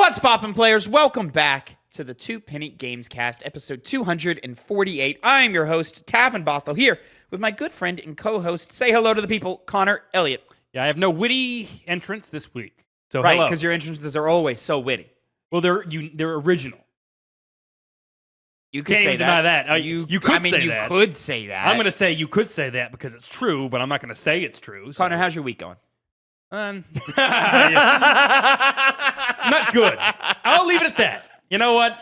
What's poppin', players? Welcome back to the Two Penny Gamescast, episode 248. I'm your host, Tavin Bothel, here with my good friend and co-host. Say hello to the people, Connor Elliott. Yeah, I have no witty entrance this week. So right, hello. because your entrances are always so witty. Well, they're original. You could Can't say even deny that. You could say that. You could say that. I'm going to say you could say that because it's true, but I'm not going to say it's true. So. Connor, how's your week going? Not good. I'll leave it at that. You know what?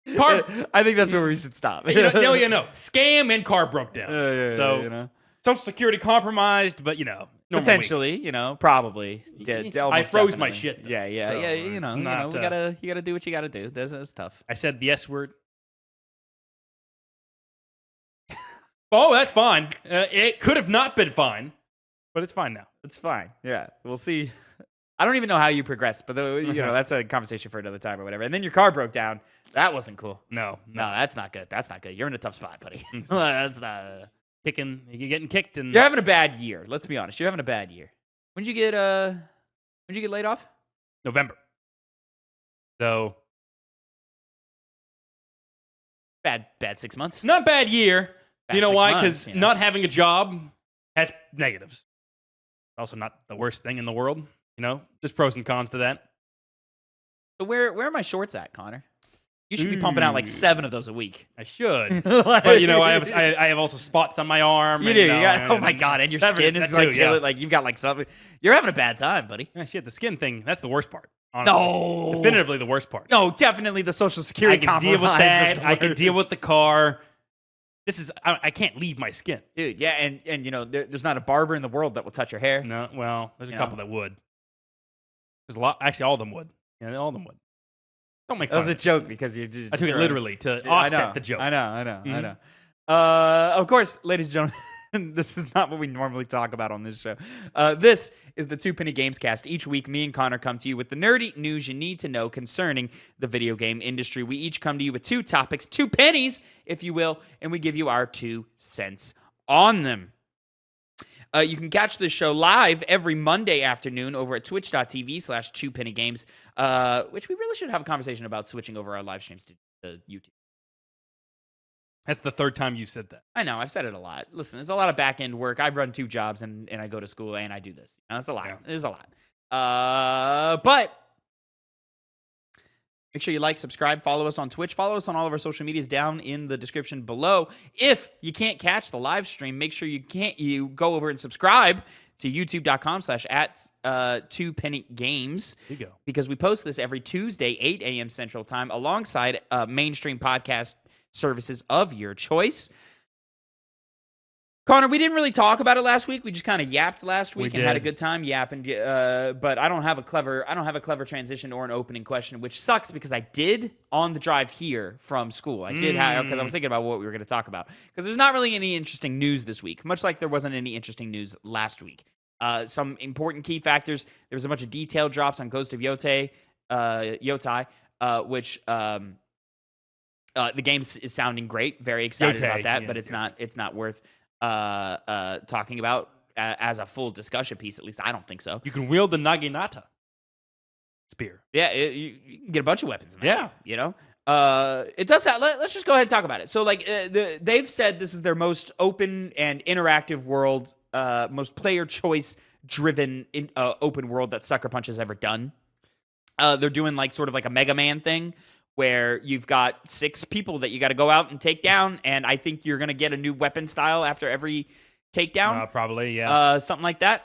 I think that's where we should stop. No. Scam and car broke down. Social Security compromised, but potentially, probably. I froze my shit. Though. Yeah. So you gotta do what you gotta do. That's tough. I said the S word. Oh, that's fine. It could have not been fine, but it's fine now. It's fine. Yeah, we'll see. I don't even know how you progressed, but that's a conversation for another time or whatever. And then your car broke down. That wasn't cool. No, that's not good. That's not good. You're in a tough spot, buddy. That's not kicking. You're getting kicked, and you're having a bad year. Let's be honest. You're having a bad year. When did you get laid off? November. So bad 6 months. Not bad year. Bad you know 6 why? months, Because not having a job has negatives. Also, not the worst thing in the world. There's pros and cons to that. So where are my shorts at, Connor? You should be pumping out like 7 of those a week. I should, but I have also spots on my arm. You do. Oh my god, and your skin is like killing. Like you've got like something. You're having a bad time, buddy. Yeah, shit, the skin thing—that's the worst part. Honestly. No, definitively the worst part. No, definitely the Social Security. I can deal with that. I can deal with the car. I can't leave my skin, dude. Yeah, and there's not a barber in the world that will touch your hair. No, well, there's a couple that would. There's a lot. Actually, all of them would. Yeah, all of them would. Don't make fun. That was a joke because you did. I took it literally to offset the joke. I know. Of course, ladies and gentlemen, this is not what we normally talk about on this show. This is the Two Penny Gamescast. Each week, me and Connor come to you with the nerdy news you need to know concerning the video game industry. We each come to you with 2 topics, 2 pennies, if you will, and we give you our 2 cents on them. You can catch this show live every Monday afternoon over at twitch.tv/2pennygames, which we really should have a conversation about switching over our live streams to YouTube. That's the 3rd time you said that. I know. I've said it a lot. Listen, it's a lot of back-end work. I run 2 jobs, and I go to school, and I do this. It's a lot. Yeah. It's a lot. But make sure you like, subscribe, follow us on Twitch. Follow us on all of our social medias down in the description below. If you can't catch the live stream, make sure you go over and subscribe to youtube.com/@2pennygames. There you go. Because we post this every Tuesday, 8 a.m. Central Time, alongside mainstream podcast services of your choice. Connor, we didn't really talk about it last week. We just kind of yapped last week and had a good time yapping. But I don't have a clever transition or an opening question, which sucks because I did on the drive here from school. I did have, because I was thinking about what we were going to talk about. Because there's not really any interesting news this week, much like there wasn't any interesting news last week. Some important key factors. There was a bunch of detailed drops on Ghost of Yotei, which the game is sounding great. Very excited about that, but it's not worth talking about as a full discussion piece. At least I don't think so. You can wield the Naginata spear. Yeah, you can get a bunch of weapons in there. Yeah. It does sound. Let's just go ahead and talk about it. So, they've said this is their most open and interactive world, most player choice driven open world that Sucker Punch has ever done. They're doing sort of like a Mega Man thing, where you've got 6 people that you got to go out and take down, and I think you're going to get a new weapon style after every takedown. Probably, yeah. Something like that.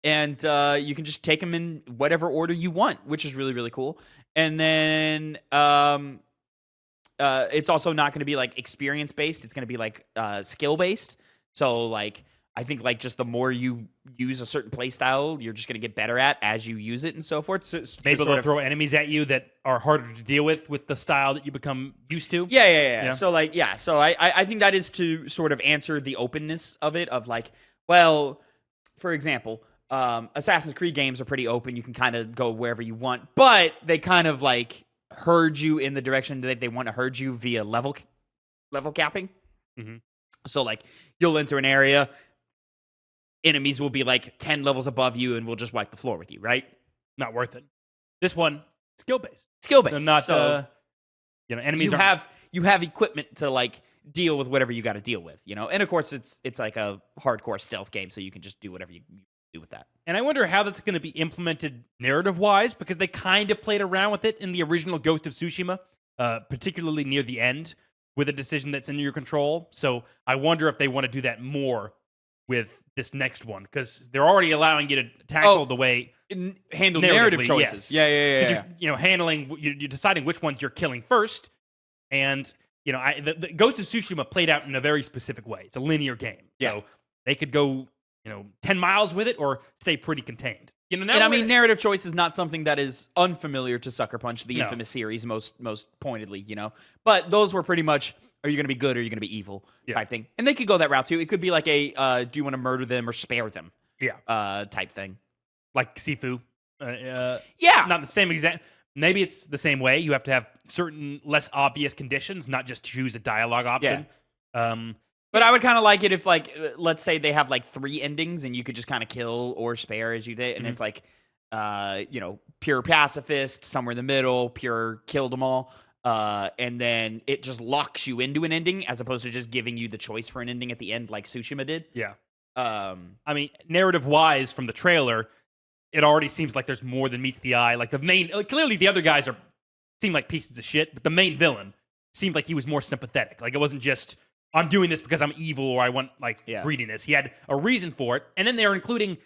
And you can just take them in whatever order you want, which is really, really cool. And then it's also not going to be, experience-based. It's going to be, skill-based. So, I think just the more you use a certain play style, you're just going to get better at as you use it and so forth. So, maybe they'll throw enemies at you that are harder to deal with the style that you become used to. Yeah. So So I think that is to sort of answer the openness of it. Of for example, Assassin's Creed games are pretty open. You can kind of go wherever you want, but they kind of herd you in the direction that they want to herd you via level capping. Mm-hmm. So you'll enter an area. Enemies will be 10 levels above you and will just wipe the floor with you, right? Not worth it. This one, skill based. Skill based. So not enemies you have equipment to like deal with whatever you got to deal with, And of course, it's like a hardcore stealth game, so you can just do whatever you do with that. And I wonder how that's going to be implemented narrative-wise, because they kind of played around with it in the original Ghost of Tsushima, particularly near the end, with a decision that's in your control. So I wonder if they want to do that more with this next one, because they're already allowing you to tackle the way handle narrative choices. Yes. Yeah. You're deciding which ones you're killing first, and the Ghost of Tsushima played out in a very specific way. It's a linear game, so they could go 10 miles with it or stay pretty contained. Narrative choice is not something that is unfamiliar to Sucker Punch, the infamous series, most pointedly, But those were pretty much, are you going to be good or are you going to be evil type thing. And they could go that route too. It could be like a, do you want to murder them or spare them? Type thing. Like Sifu. Not the same exact. Maybe it's the same way. You have to have certain less obvious conditions, not just choose a dialogue option. But I would kind of like it if, like, let's say they have, like, 3 endings and you could just kind of kill or spare as you did. And it's like, pure pacifist, somewhere in the middle, pure killed them all. And then it just locks you into an ending as opposed to just giving you the choice for an ending at the end like Tsushima did. Yeah. Narrative-wise from the trailer, it already seems like there's more than meets the eye. Like, clearly the other guys seem like pieces of shit, but the main villain seemed like he was more sympathetic. Like, it wasn't just, I'm doing this because I'm evil or I want, greediness. He had a reason for it. And then they're including,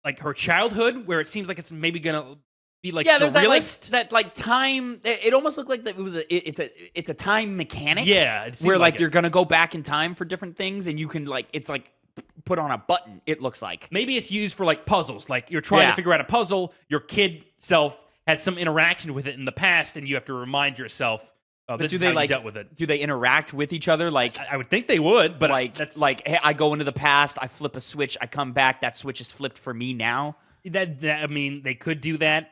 like, her childhood, where it seems like it's maybe going to be, like, surrealist. There's that time. It almost looked like that it was it's a time mechanic. Yeah. It where, like, you're going to go back in time for different things and you can, like, it's like put on a button, it looks like. Maybe it's used for, like, puzzles. Like, you're trying to figure out a puzzle. Your kid self had some interaction with it in the past and you have to remind yourself, this is how you dealt with it. Do they interact with each other? Like, I would think they would, but hey, I go into the past, I flip a switch, I come back, that switch is flipped for me now. They could do that.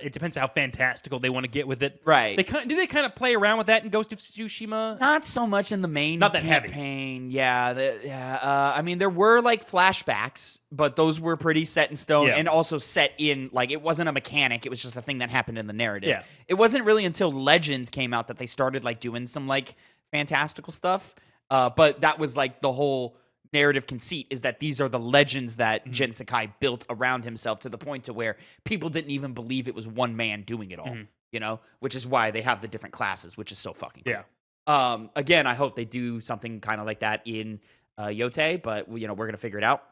It depends how fantastical they want to get with it. Right. Do they kind of play around with that in Ghost of Tsushima? Not so much in the main Not that campaign. Heavy. There were like flashbacks, but those were pretty set in stone and also set in, like, it wasn't a mechanic. It was just a thing that happened in the narrative. Yeah. It wasn't really until Legends came out that they started like doing some like fantastical stuff. But that was like the whole narrative conceit, is that these are the legends that Jin Sakai built around himself to the point to where people didn't even believe it was one man doing it all, which is why they have the different classes, which is so fucking cool. Yeah. Again, I hope they do something kind of like that in Yotei, but we're going to figure it out.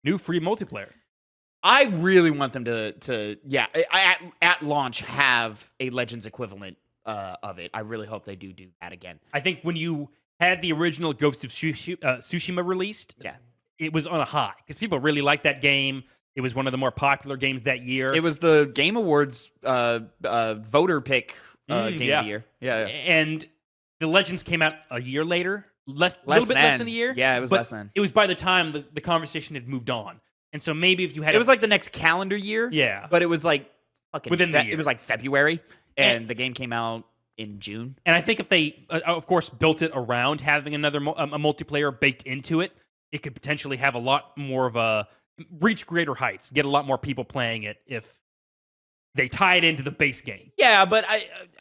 New free multiplayer. I really want them to at launch have a Legends equivalent of it. I really hope they do that again. I think when you had the original Ghost of Tsushima released, it was on a high because people really liked that game. It was one of the more popular games that year. It was the Game Awards voter pick game of the year. Yeah. And the Legends came out a year later, a little bit less than a year. Yeah, it was less than. It was by the time the conversation had moved on. And so maybe if you had... It was like the next calendar year. Yeah. But it was like fucking... Within the year. It was like February, and the game came out in June. And I think if they, of course, built it around having another a multiplayer baked into it, it could potentially have a lot more of a reach greater heights, get a lot more people playing it if they tie it into the base game. Yeah, but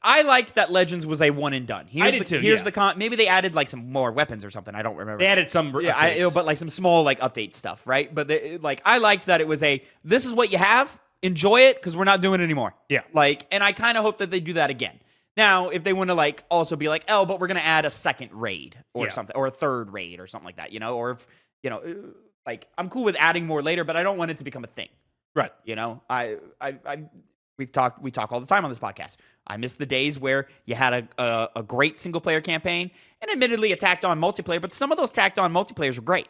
I liked that Legends was a one and done. I did too. Here's the maybe they added like some more weapons or something. I don't remember. They added some. But like some small like update stuff, right? But I liked that it was this is what you have. Enjoy it because we're not doing it anymore. Yeah. And I kind of hope that they do that again. Now, if they want to like also be like, oh, but we're gonna add a second raid or something, or a third raid or something like that, or if like I'm cool with adding more later, but I don't want it to become a thing, right? We talk all the time on this podcast. I miss the days where you had a great single player campaign and admittedly a tacked on multiplayer, but some of those tacked on multiplayers were great.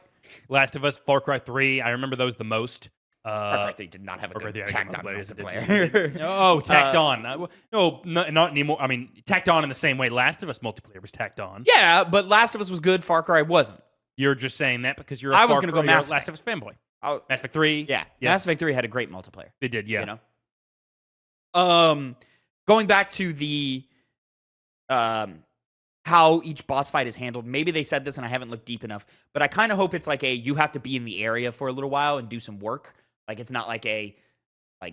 Last of Us, Far Cry 3, I remember those the most. Far Cry 3 did not have a good tacked on multiplayer. Tacked on. No, not anymore. I mean, tacked on in the same way Last of Us multiplayer was tacked on. Yeah, but Last of Us was good. Far Cry wasn't. You're just saying that because you're I was going to go Last of Us fanboy. Mass Effect 3. Yeah. Yes. Mass Effect 3 had a great multiplayer. They did, yeah. Going back to the how each boss fight is handled. Maybe they said this and I haven't looked deep enough, but I kind of hope it's like you have to be in the area for a little while and do some work. Like it's not like a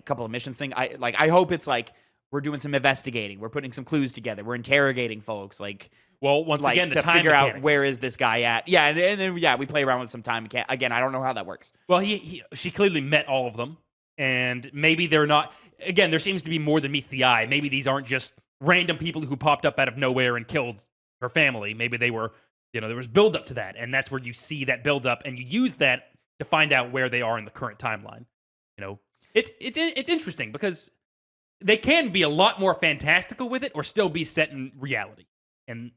couple of missions thing. I hope it's like we're doing some investigating. We're putting some clues together. We're interrogating folks. Well, once again, the to time figure mechanics. out where is this guy at. Yeah, and then we play around with some time mechanics. Again, I don't know how that works. Well, she clearly met all of them, and maybe they're not. Again, there seems to be more than meets the eye. Maybe these aren't just random people who popped up out of nowhere and killed her family. Maybe they were, there was build up to that, and that's where you see that build up, and you use that to find out where they are in the current timeline. It's interesting because they can be a lot more fantastical with it, or still be set in reality. And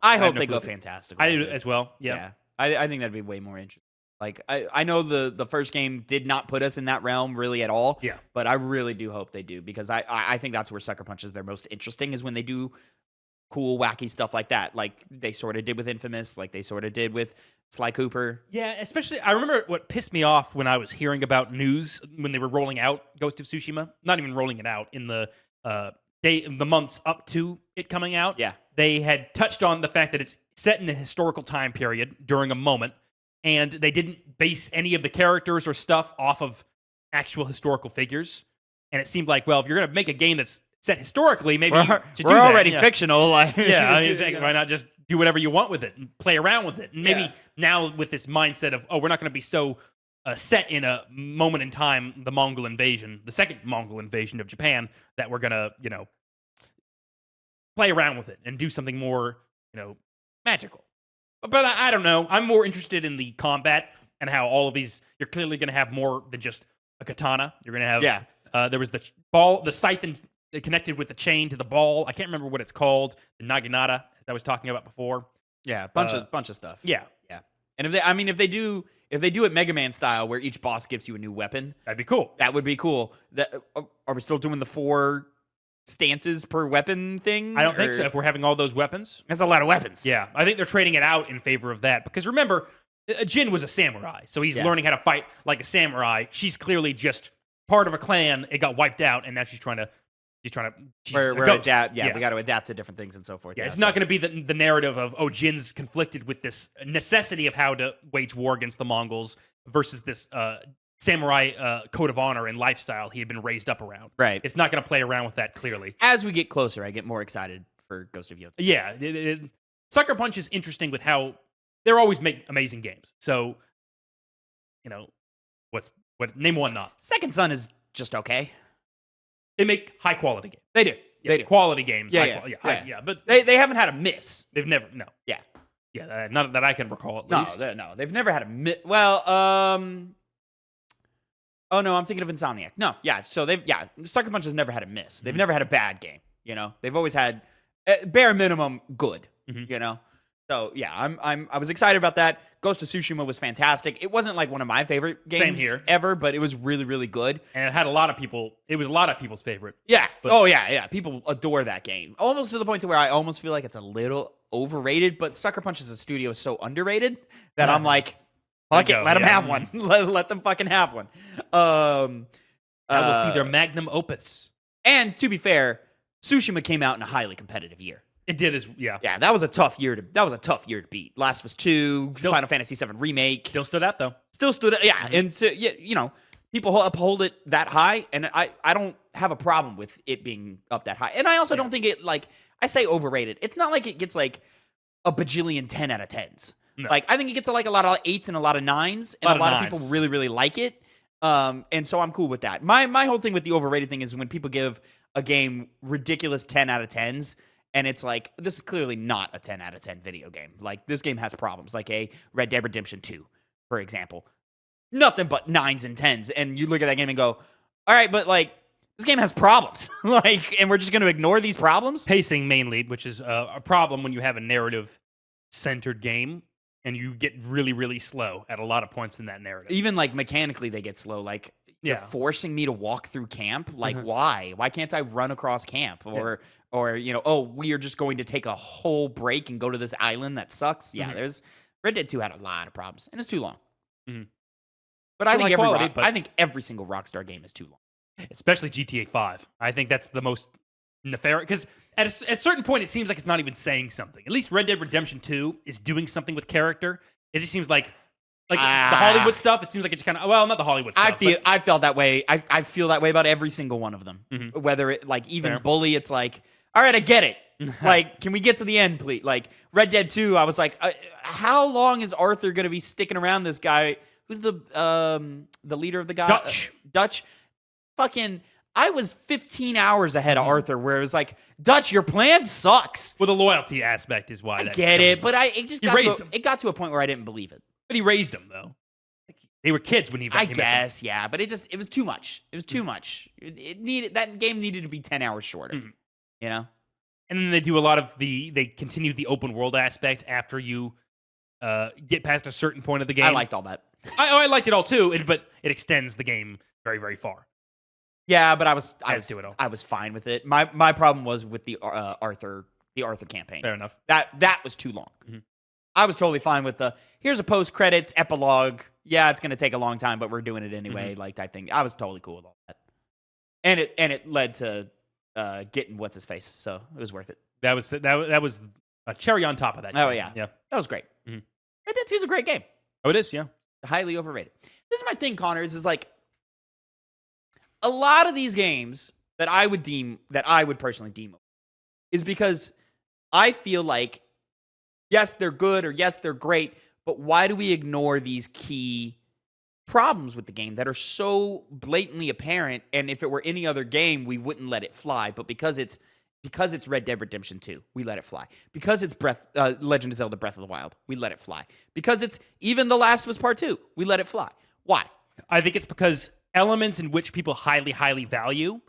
I hope they go fantastical. I do as well. Yeah. I think that'd be way more interesting. I know the first game did not put us in that realm really at all. Yeah. But I really do hope they do, because I think that's where Sucker Punch is their most interesting, is when they do cool, wacky stuff like that. Like they sort of did with Infamous, like they sort of did with Sly Cooper. Yeah, especially I remember what pissed me off when I was hearing about news when they were rolling out Ghost of Tsushima. Not even rolling it out, in the months up to it coming out. Yeah. They had touched on the fact that it's set in a historical time period during a moment, and they didn't base any of the characters or stuff off of actual historical figures. And it seemed like, well, if you're going to make a game that's set historically, maybe we're do that. already fictional. Yeah, I mean, exactly. Why not just do whatever you want with it and play around with it? And maybe now with this mindset of, we're not going to be so set in a moment in time, the Mongol invasion, the second Mongol invasion of Japan, that we're going to, play around with it and do something more, magical. But I don't know. I'm more interested in the combat and how all of these, you're clearly going to have more than just a katana. You're going to have, there was the ball, the scythe connected with the chain to the ball. I can't remember what it's called. The naginata, as I was talking about before. Yeah, bunch of stuff. Yeah. And if they do it Mega Man style, where each boss gives you a new weapon, That'd be cool. that would be cool. Are we still doing the 4 stances per weapon thing? I don't think so. If we're having all those weapons. That's a lot of weapons. Yeah. I think they're trading it out in favor of that. Because remember, Jin was a samurai. So he's learning how to fight like a samurai. She's clearly just part of a clan. It got wiped out. And now she's trying to. She's we're a ghost. adapt. Yeah, we got to adapt to different things and so forth. Yeah, it's not going to be the narrative of, Jin's conflicted with this necessity of how to wage war against the Mongols versus this samurai code of honor and lifestyle he had been raised up around. Right. It's not going to play around with that, clearly. As we get closer, I get more excited for Ghost of Yotei. Yeah. Sucker Punch is interesting with how they always make amazing games. So, what name one not. Second Son is just okay. They make high quality games. They do. Yeah, They do. quality games. Yeah. But They haven't had a miss. they've never. No. Yeah. Yeah. Not that I can recall. At least. No, they've never had a miss. Well, oh no, I'm thinking of Insomniac. No, yeah. So Sucker Punch has never had a miss. They've never had a bad game. They've always had bare minimum good. So yeah, I was excited about that. Ghost of Tsushima was fantastic. It wasn't like one of my favorite games ever, but it was really, really good. And it had a lot of people. It was a lot of people's favorite. Yeah. Yeah. People adore that game. Almost to the point to where I almost feel like it's a little overrated, but Sucker Punch as a studio is so underrated that I'm like, fuck it, let them have one. Let them fucking have one. I will see their magnum opus. And to be fair, Tsushima came out in a highly competitive year. It did Yeah, that was a tough year to beat. Last of Us 2, Final Fantasy VII Remake. Still stood out though. Still stood out. Yeah, and people uphold it that high, and I don't have a problem with it being up that high. And I also don't think it, I say overrated. It's not like it gets like a bajillion 10 out of 10s. No. I think it gets a lot of 8s and a lot of 9s, and a lot of people really, really like it. And so I'm cool with that. My whole thing with the overrated thing is when people give a game ridiculous 10 out of 10s, and it's like, this is clearly not a 10 out of 10 video game. This game has problems, like a Red Dead Redemption 2, for example. Nothing but 9s and 10s. And you look at that game and go, all right, but this game has problems. And we're just going to ignore these problems? Pacing mainly, which is a problem when you have a narrative-centered game, and you get really, really slow at a lot of points in that narrative. Even mechanically, they get slow. You're forcing me to walk through camp. Why? Why can't I run across camp? Or we are just going to take a whole break and go to this island that sucks. Yeah, there's Red Dead 2 had a lot of problems, and it's too long. Mm-hmm. But I think every single Rockstar game is too long. Especially GTA 5. I think that's the most nefarious, because at a certain point, it seems like it's not even saying something. At least Red Dead Redemption 2 is doing something with character. It just seems like Like the Hollywood stuff, it seems like it's kind of not the Hollywood stuff. I felt that way. I feel that way about every single one of them. Mhm. Whether it like even Fair. Bully, it's like, all right, I get it. Like, can we get to the end, please? Like Red Dead 2, I was like, how long is Arthur gonna be sticking around this guy? Who's the leader of the guy? Dutch. Fucking. I was 15 hours ahead of Arthur, where it was like, Dutch, your plan sucks. Well, the loyalty aspect is why. I get it, but it got to a point where I didn't believe it. But he raised them though. Like, they were kids when he. I guess, yeah, but it was too much. It was too much. That game needed to be 10 hours shorter. You know. And then they do a lot of they continue the open world aspect after you get past a certain point of the game. I liked all that. I liked it all too, but it extends the game very, very far. Yeah, but I was fine with it. My problem was with the Arthur campaign. Fair enough. That was too long. I was totally fine with here's a post credits epilogue. Yeah, it's gonna take a long time, but we're doing it anyway. Like type thing. I was totally cool with all that, and it led to getting what's his face, so it was worth it. That was a cherry on top of that. Oh yeah, yeah, that was great. Red Dead 2 is a great game. Oh, it is. Yeah, highly overrated. This is my thing, Connor. Is like a lot of these games that I would personally deem is because I feel like, yes, they're good or yes, they're great, but why do we ignore these key problems with the game that are so blatantly apparent? And if it were any other game, we wouldn't let it fly. But because it's Red Dead Redemption 2, we let it fly. Because it's Legend of Zelda Breath of the Wild, we let it fly. Because it's even The Last of Us Part 2, we let it fly. Why? I think it's because elements in which people highly, highly value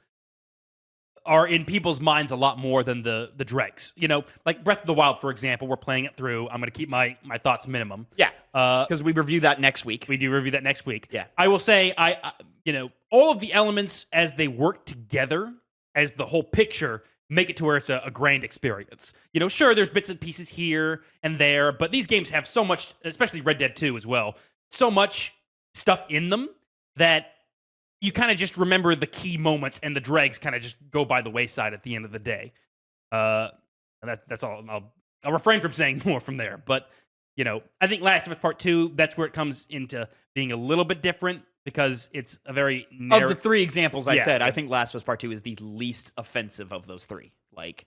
are in people's minds a lot more than the dregs. You know, like Breath of the Wild, for example, we're playing it through. I'm going to keep my thoughts minimum. Yeah, because we review that next week. We do review that next week. Yeah. I will say, all of the elements as they work together, as the whole picture, make it to where it's a grand experience. You know, sure, there's bits and pieces here and there, but these games have so much, especially Red Dead 2 as well, so much stuff in them that you kind of just remember the key moments, and the dregs kind of just go by the wayside at the end of the day. That's all. I'll refrain from saying more from there. But, I think Last of Us Part 2, that's where it comes into being a little bit different, because it's a very of the three examples I said, I think Last of Us Part 2 is the least offensive of those three. Like,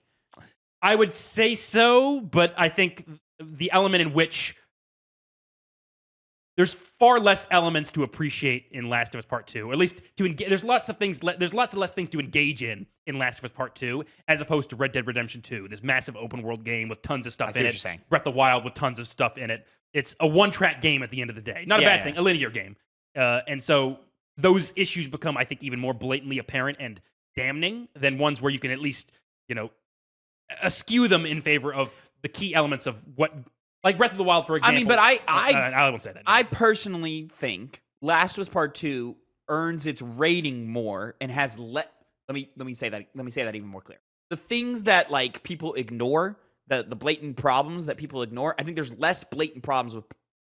I would say so, but I think the element in which there's far less elements to appreciate in Last of Us Part 2. Or at least to engage. There's lots of less things to engage in Last of Us Part 2, as opposed to Red Dead Redemption 2. This massive open world game with tons of stuff in it. Breath of the Wild with tons of stuff in it. It's a one-track game at the end of the day. Not a bad thing, a linear game. And so those issues become, I think, even more blatantly apparent and damning than ones where you can at least, eschew them in favor of the key elements of what. Like Breath of the Wild, for example. I mean, but I won't say that. I personally think Last of Us Part 2 earns its rating more and has let me say that even more clear. The things that like people ignore, the blatant problems that people ignore, I think there's less blatant problems with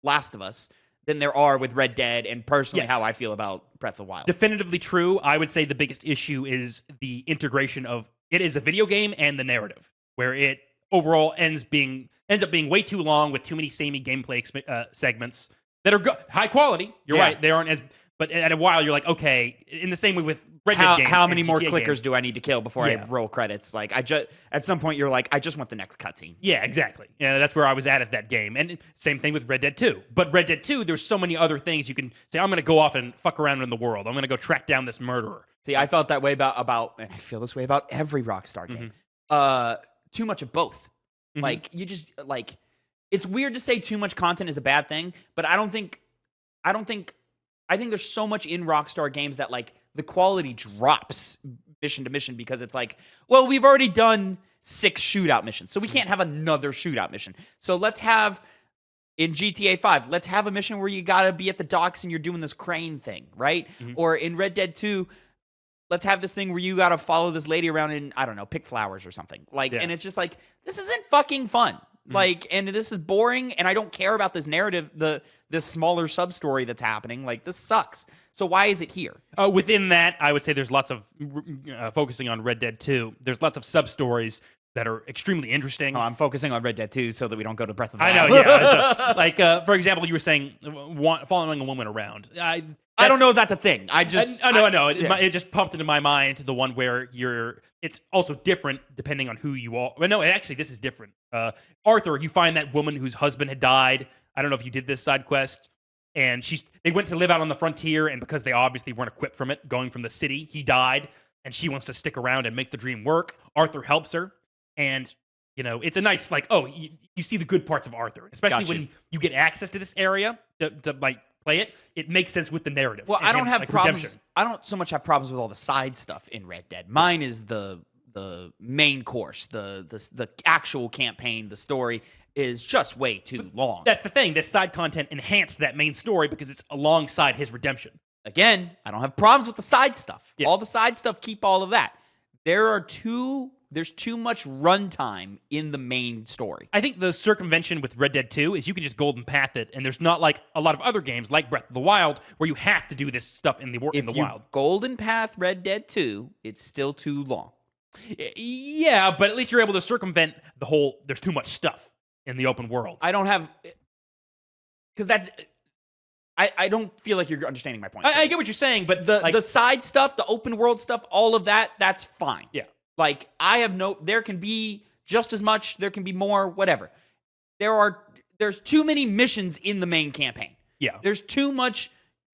Last of Us than there are with Red Dead, and personally how I feel about Breath of the Wild. Definitively true. I would say the biggest issue is the integration of it is a video game and the narrative, where it overall ends up being way too long with too many samey gameplay segments that are high quality. You're right; they aren't as. But at a while, you're like, okay. In the same way with Red Dead games, how many more GTA clickers games. Do I need to kill before I roll credits? Like at some point, you're like, I just want the next cutscene. Yeah, exactly. Yeah, that's where I was at that game. And same thing with Red Dead 2. But Red Dead 2, there's so many other things you can say. I'm going to go off and fuck around in the world. I'm going to go track down this murderer. See, I felt that way about, and I feel this way about every Rockstar game. Too much of both. Like you just like. It's weird to say too much content is a bad thing, but I think there's so much in Rockstar games that like the quality drops mission to mission because it's like, well, we've already done 6 shootout missions, so we can't have another shootout mission. So let's have in GTA 5, let's have a mission where you gotta be at the docks and you're doing this crane thing, right? Or in Red Dead 2, let's have this thing where you gotta follow this lady around and I don't know, pick flowers or something. Like, and it's just like, this isn't fucking fun. Like, and this is boring, and I don't care about this narrative, this smaller sub-story that's happening. Like, this sucks. So why is it here? Within that, I would say there's lots of, focusing on Red Dead 2, there's lots of sub-stories that are extremely interesting. I'm focusing on Red Dead 2 so that we don't go to Breath of the I Wild. know, yeah. Like, for example, you were saying following a woman around. I don't know if that's a thing. I know. Yeah. It just popped into my mind the one where it's also different depending on who you are. Well, no, actually, this is different. Arthur, you find that woman whose husband had died. I don't know if you did this side quest. And they went to live out on the frontier, and because they obviously weren't equipped from it, going from the city, he died, and she wants to stick around and make the dream work. Arthur helps her, and it's a nice you see the good parts of Arthur, especially when you get access to this area to like play it. It makes sense with the narrative. Well, I don't have problems. Redemption. I don't so much have problems with all the side stuff in Red Dead. Mine is the main course, the actual campaign, the story. Is just way too long. That's the thing. This side content enhanced that main story because it's alongside his redemption. Again, I don't have problems with the side stuff. Yeah. All the side stuff, keep all of that. There's too much runtime in the main story. I think the circumvention with Red Dead 2 is you can just golden path it, and there's not like a lot of other games like Breath of the Wild where you have to do this stuff in the wild. If you golden path Red Dead 2, it's still too long. Yeah, but at least you're able to circumvent the whole there's too much stuff in the open world. I don't have... Because that's... I don't feel like you're understanding my point. I get what you're saying, but the side stuff, the open world stuff, all of that, that's fine. Yeah. Like, there can be just as much, there can be more, whatever. There's too many missions in the main campaign. Yeah. There's too many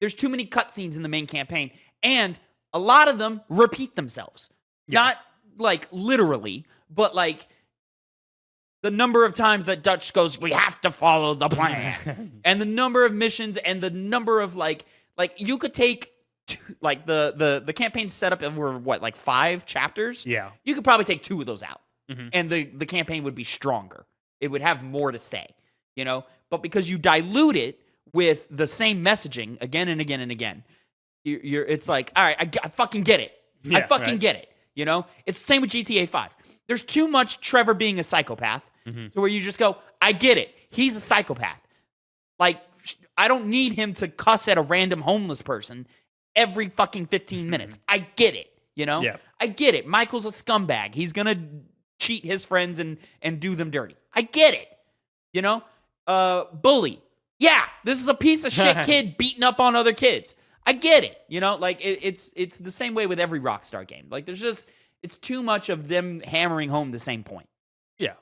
cutscenes in the main campaign, and a lot of them repeat themselves. Yeah. Not, like, literally, but, like, the number of times that Dutch goes, we have to follow the plan. And the number of missions and the number of, like you could take, like, the campaign set up over, 5 chapters? Yeah. You could probably take 2 of those out. Mm-hmm. And the campaign would be stronger. It would have more to say, But because you dilute it with the same messaging again and again and again, it's like, all right, I fucking get it. Yeah, I fucking get it. It's the same with GTA 5. There's too much Trevor being a psychopath to where you just go, I get it. He's a psychopath. Like, I don't need him to cuss at a random homeless person every fucking 15 minutes. I get it, Yeah. I get it. Michael's a scumbag. He's going to cheat his friends and do them dirty. I get it. Bully. Yeah, this is a piece of shit kid beating up on other kids. I get it. It's the same way with every Rockstar game. Like, it's too much of them hammering home the same point. Yeah.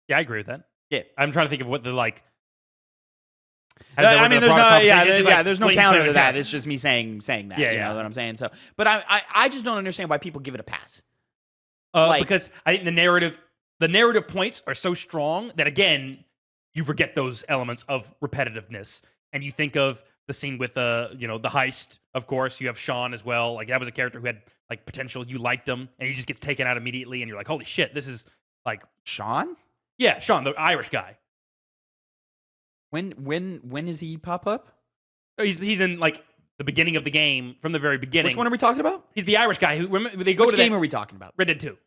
Yeah, I agree with that. Yeah. I'm trying to think of what the, like... there's no counter to that. It's just me saying that. Yeah, you know what I'm saying? So, but I just don't understand why people give it a pass. Because I think the narrative points are so strong that, again, you forget those elements of repetitiveness. And you think of the scene with, the heist, of course. You have Sean as well. Like, that was a character who had, like, potential. You liked him, and he just gets taken out immediately, and you're like, holy shit, this is, like... Sean? Yeah, Sean, the Irish guy. When does he pop up? He's in, like, the beginning of the game, from the very beginning. Which one are we talking about? He's the Irish guy who, remember, they go Which to game are we talking about? Red Dead 2.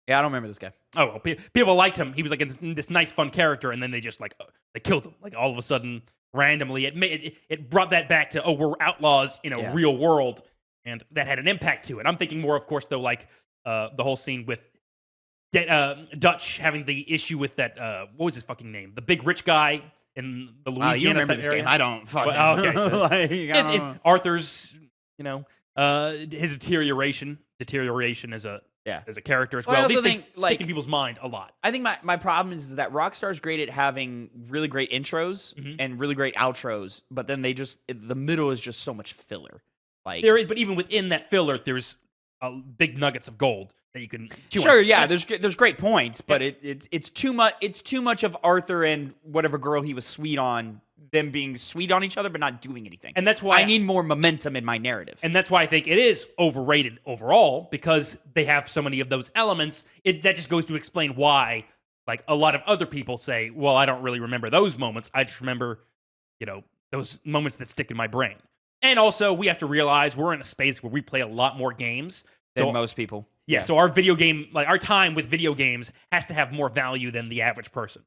Yeah, I don't remember this guy. Oh, well, people liked him. He was, like, this nice, fun character, and then they just, like, they killed him. Like, all of a sudden, randomly. It brought that back to, we're outlaws in a real world, and that had an impact to it. I'm thinking more, of course, though, like, the whole scene with Dutch having the issue with that, what was his fucking name? The big rich guy in the Louisiana you remember this area. game? I don't fucking okay. Arthur's, his deterioration as a character as well. I These also things stick in people's mind a lot. I think my problem is that Rockstar's great at having really great intros and really great outros, but then the middle is just so much filler. Like, there is, but even within that filler, there's big nuggets of gold that you can chew sure, on. yeah, there's great points, but it's too much. It's too much of Arthur and whatever girl he was sweet on, them being sweet on each other but not doing anything. And that's why I need more momentum in my narrative. And that's why I think it is overrated overall, because they have so many of those elements. That just goes to explain why, like, a lot of other people say, well, I don't really remember those moments. I just remember, those moments that stick in my brain. And also, we have to realize we're in a space where we play a lot more games than most people. Yeah, so our our time with video games has to have more value than the average person.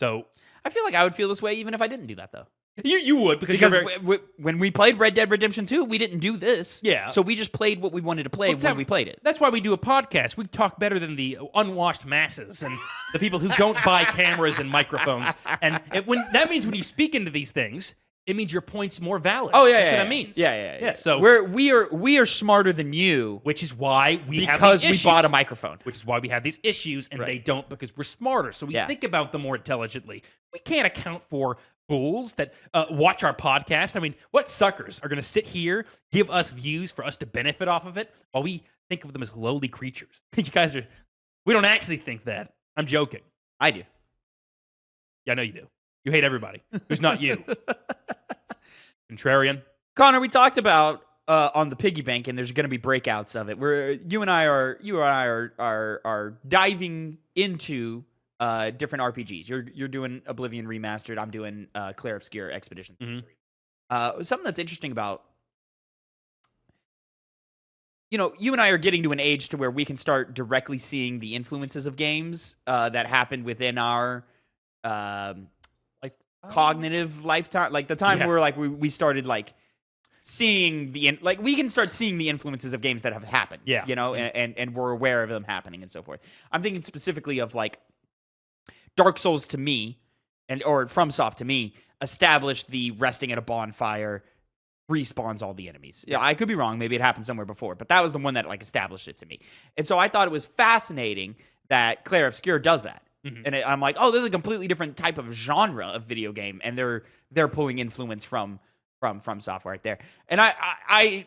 So I feel like I would feel this way even if I didn't do that, though. You would because Because you're very, when we played Red Dead Redemption 2, we didn't do this. Yeah. So we just played what we wanted to play when we played it. That's why we do a podcast. We talk better than the unwashed masses and the people who don't buy cameras and microphones. And that means when you speak into these things, it means your point's more valid. Oh yeah, That's yeah, what yeah. that means. Yeah. So we are smarter than you which is why we have because these we issues. bought a microphone. Which is why we have these issues, and they don't because we're smarter. So we think about them more intelligently. We can't account for fools that watch our podcast. I mean, what suckers are going to sit here, give us views for us to benefit off of it, while we think of them as lowly creatures? You guys are. We don't actually think that. I'm joking. I do. Yeah, I know you do. You hate everybody who's not you. Contrarian. Connor, we talked about on the piggy bank, and there's going to be breakouts of it. Where you and I are diving into different RPGs. You're doing Oblivion Remastered. I'm doing Clair Obscur Expedition 3. Something that's interesting about, you and I are getting to an age to where we can start directly seeing the influences of games that happened within our cognitive lifetime, like the time where like we started like seeing we can start seeing the influences of games that have happened. And we're aware of them happening and so forth. I'm thinking specifically of like Dark Souls to me, or FromSoft to me, established the resting at a bonfire respawns all the enemies. Yeah, I could be wrong. Maybe it happened somewhere before, but that was the one that like established it to me. And so I thought it was fascinating that Clair Obscur does that. And I'm like, oh, this is a completely different type of genre of video game, and they're pulling influence from software right there. And I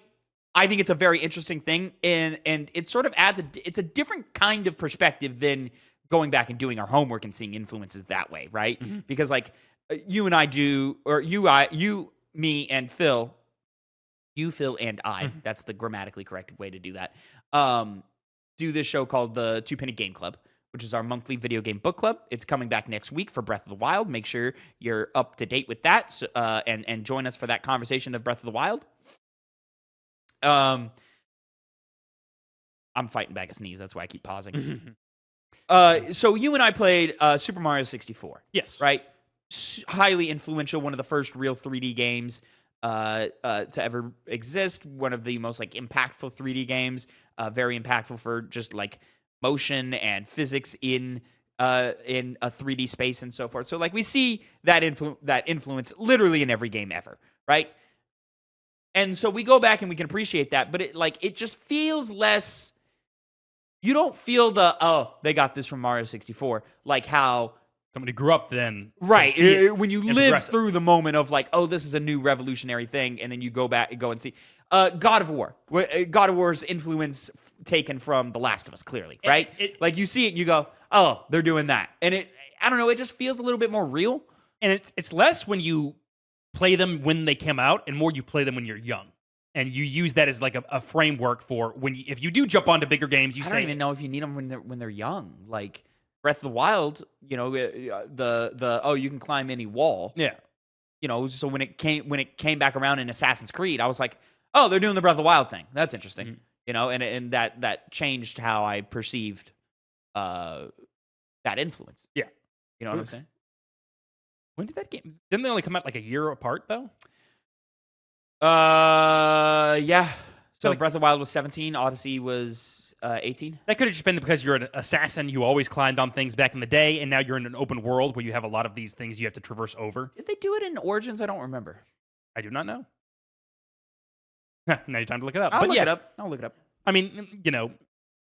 think it's a very interesting thing, and it sort of adds it's a different kind of perspective than going back and doing our homework and seeing influences that way, right? Because like you and I do, or you, me, and Phil. You, Phil, and I. That's the grammatically correct way to do that. Do this show called the Two Penny Game Club, which is our monthly video game book club. It's coming back next week for Breath of the Wild. Make sure you're up to date with that, and join us for that conversation of Breath of the Wild. I'm fighting back a sneeze. That's why I keep pausing. So you and I played Super Mario 64. Yes. Right? Highly influential. One of the first real 3D games to ever exist. One of the most like impactful 3D games. Very impactful for just like motion and physics in a 3D space and so forth. So like we see that influence literally in every game ever, right? And so we go back and we can appreciate that, but it just feels less. You don't feel they got this from Mario 64, like how somebody grew up then. Right. When you live through the moment of like, oh, this is a new revolutionary thing, and then you go back and go and see God of War. God of War's influence taken from The Last of Us, clearly, right? Like you see it and you go, oh, they're doing that. And I don't know, it just feels a little bit more real. And it's less when you play them when they came out and more you play them when you're young. And you use that as like a framework for if you do jump onto bigger games, I don't even know if you need them when they're young. Like Breath of the Wild, you can climb any wall. Yeah. So when it came back around in Assassin's Creed, I was like, oh, they're doing the Breath of the Wild thing. That's interesting. And that changed how I perceived that influence. Yeah. You know what I'm saying? When did that game? Didn't they only come out like a year apart though? Yeah. So like, Breath of the Wild was 17, Odyssey was 18. That could have just been because you're an assassin who always climbed on things back in the day, and now you're in an open world where you have a lot of these things you have to traverse over. Did they do it in Origins? I don't remember. I do not know. Now you're time to look it up. I'll look it up. I mean,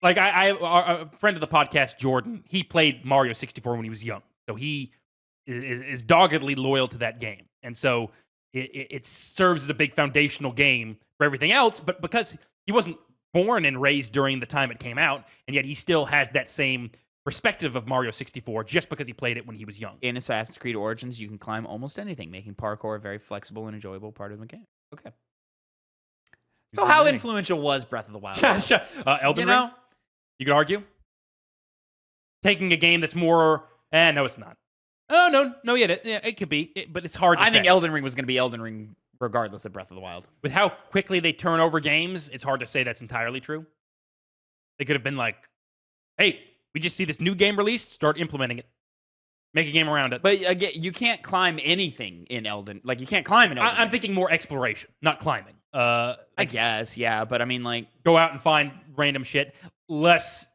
like a friend of the podcast, Jordan, he played Mario 64 when he was young. So he is doggedly loyal to that game. And so it serves as a big foundational game for everything else. But because he wasn't born and raised during the time it came out, and yet he still has that same perspective of Mario 64 just because he played it when he was young. In Assassin's Creed Origins, you can climb almost anything, making parkour a very flexible and enjoyable part of the game. Okay. So how influential was Breath of the Wild? Elden Ring? You could argue. Taking a game that's more... no, it's not. Oh, no, yeah, it could be, but it's hard to say. I think Elden Ring was going to be Elden Ring regardless of Breath of the Wild. With how quickly they turn over games, it's hard to say that's entirely true. They could have been like, hey, we just see this new game released, start implementing it. Make a game around it. But again, you can't climb anything in Elden. Like, you can't climb in Elden. I'm thinking more exploration, not climbing. I guess, yeah. But I mean, like, go out and find random shit. Less.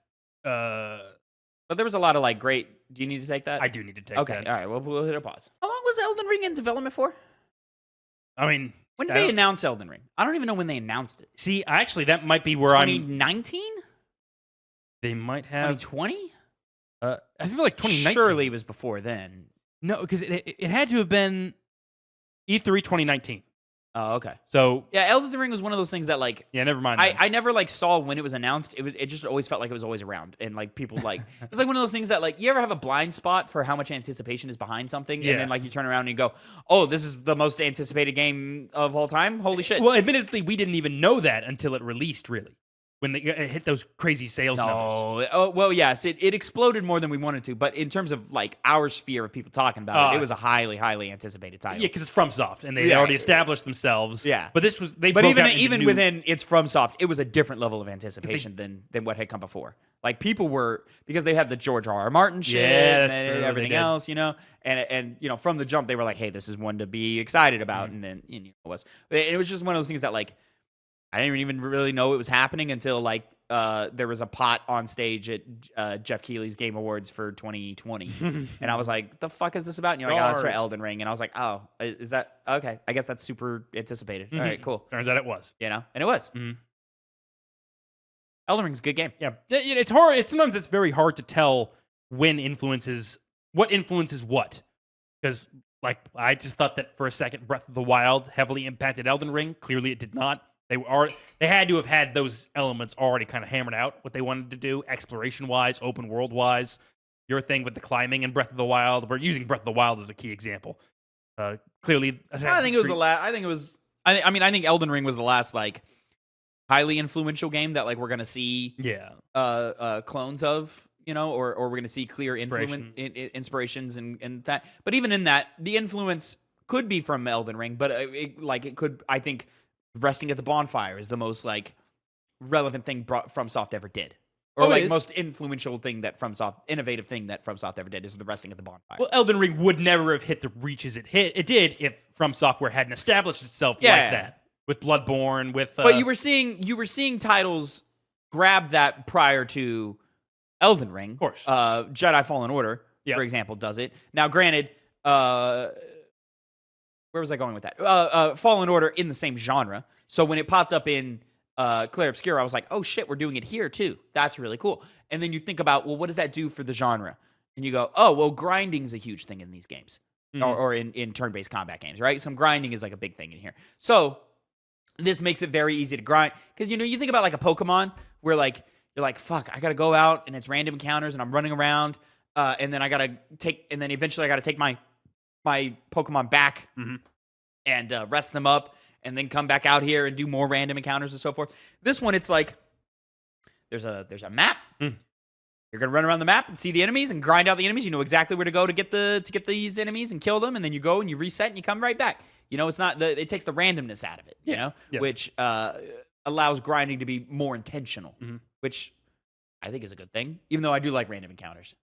But there was a lot of like great. Do you need to take that? I do need to take Okay, that. all right. Well, we'll hit a pause. How long was Elden Ring in development for? I mean, When did they announce Elden Ring? I don't even know when they announced it. see, actually, that might be where 2019? They might have 2020? I feel like 2019. Surely it was before then. No, because it had to have been E3 2019. Oh, okay. So Yeah, Elden Ring was one of those things that like yeah, never mind. I never like saw when it was announced. It just always felt like it was always around, and like people like it was like one of those things that like you ever have a blind spot for how much anticipation is behind something, Yeah. and then like you turn around and you go, oh, this is the most anticipated game of all time. Holy shit! Well, admittedly, we didn't even know that until it released. Really, when it hit those crazy sales numbers. No. Oh, well, yes, it exploded more than we wanted to, but in terms of like our sphere of people talking about it was a highly, highly anticipated title. Yeah, because it's FromSoft, and they already established themselves. Yeah. But this was But broke out into even new- within it's FromSoft, it was a different level of anticipation than what had come before. Like people were because they had the George R. R. Martin shit Yeah, that's and true, they everything did. else, and from the jump they were like, hey, this is one to be excited about, and then it was. It was just one of those things that like I didn't even really know it was happening until like there was a pot on stage at Jeff Keighley's Game Awards for 2020, and I was like, "What the fuck is this about?" And you're like, "Oh, it's for Elden Ring," and I was like, "Oh, is that okay? I guess that's super anticipated." All right, cool. Turns out it was. And it was. Elden Ring's a good game. Yeah, it's hard. Sometimes it's very hard to tell what influences what. Because like I just thought that for a second, Breath of the Wild heavily impacted Elden Ring. Clearly, it did not. They had to have had those elements already kind of hammered out what they wanted to do, exploration wise, open world wise. Your thing with the climbing in Breath of the Wild. We're using Breath of the Wild as a key example. Clearly, I think it was the last. I think it was. I mean, I think Elden Ring was the last like highly influential game that like we're gonna see. Clones of. Or we're gonna see clear inspirations and that. But even in that, the influence could be from Elden Ring, but it could. I think resting at the bonfire is the most like relevant thing FromSoft ever did, or most influential thing that innovative thing that FromSoft ever did is the resting at the bonfire. Well, Elden Ring would never have hit the reaches it hit. It did if From Software hadn't established itself like that with Bloodborne. But you were seeing titles grab that prior to Elden Ring. Of course, Jedi Fallen Order, for example, does it. Now, granted, where was I going with that? Fallen Order in the same genre. So when it popped up in Clair Obscur, I was like, oh shit, we're doing it here too. That's really cool. And then you think about, well, what does that do for the genre? And you go, oh, well, grinding is a huge thing in these games. Or in turn-based combat games, right? Some grinding is like a big thing in here. So this makes it very easy to grind. Because, you think about like a Pokemon where like, you're like, fuck, I got to go out and it's random encounters and I'm running around. And then eventually I got to take my Pokemon back and rest them up and then come back out here and do more random encounters and so forth. This one, it's like there's a map. You're gonna run around the map and see the enemies and grind out the enemies. You know exactly where to go to get these enemies and kill them, and then you go and you reset and you come right back. It's not it takes the randomness out of it. Which allows grinding to be more intentional, which I think is a good thing. Even though I do like random encounters,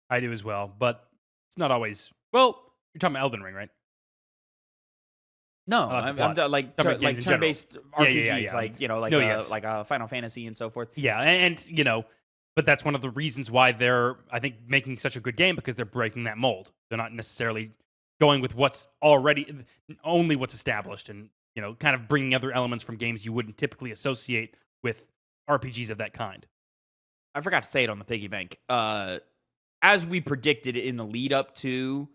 I do as well, but it's not always. Well, you're talking about Elden Ring, right? No, I'm like turn-based RPGs, like Final Fantasy and so forth. Yeah, and but that's one of the reasons why they're, I think, making such a good game, because they're breaking that mold. They're not necessarily going with what's only what's established, and kind of bringing other elements from games you wouldn't typically associate with RPGs of that kind. I forgot to say it on the piggy bank. As we predicted in the lead up to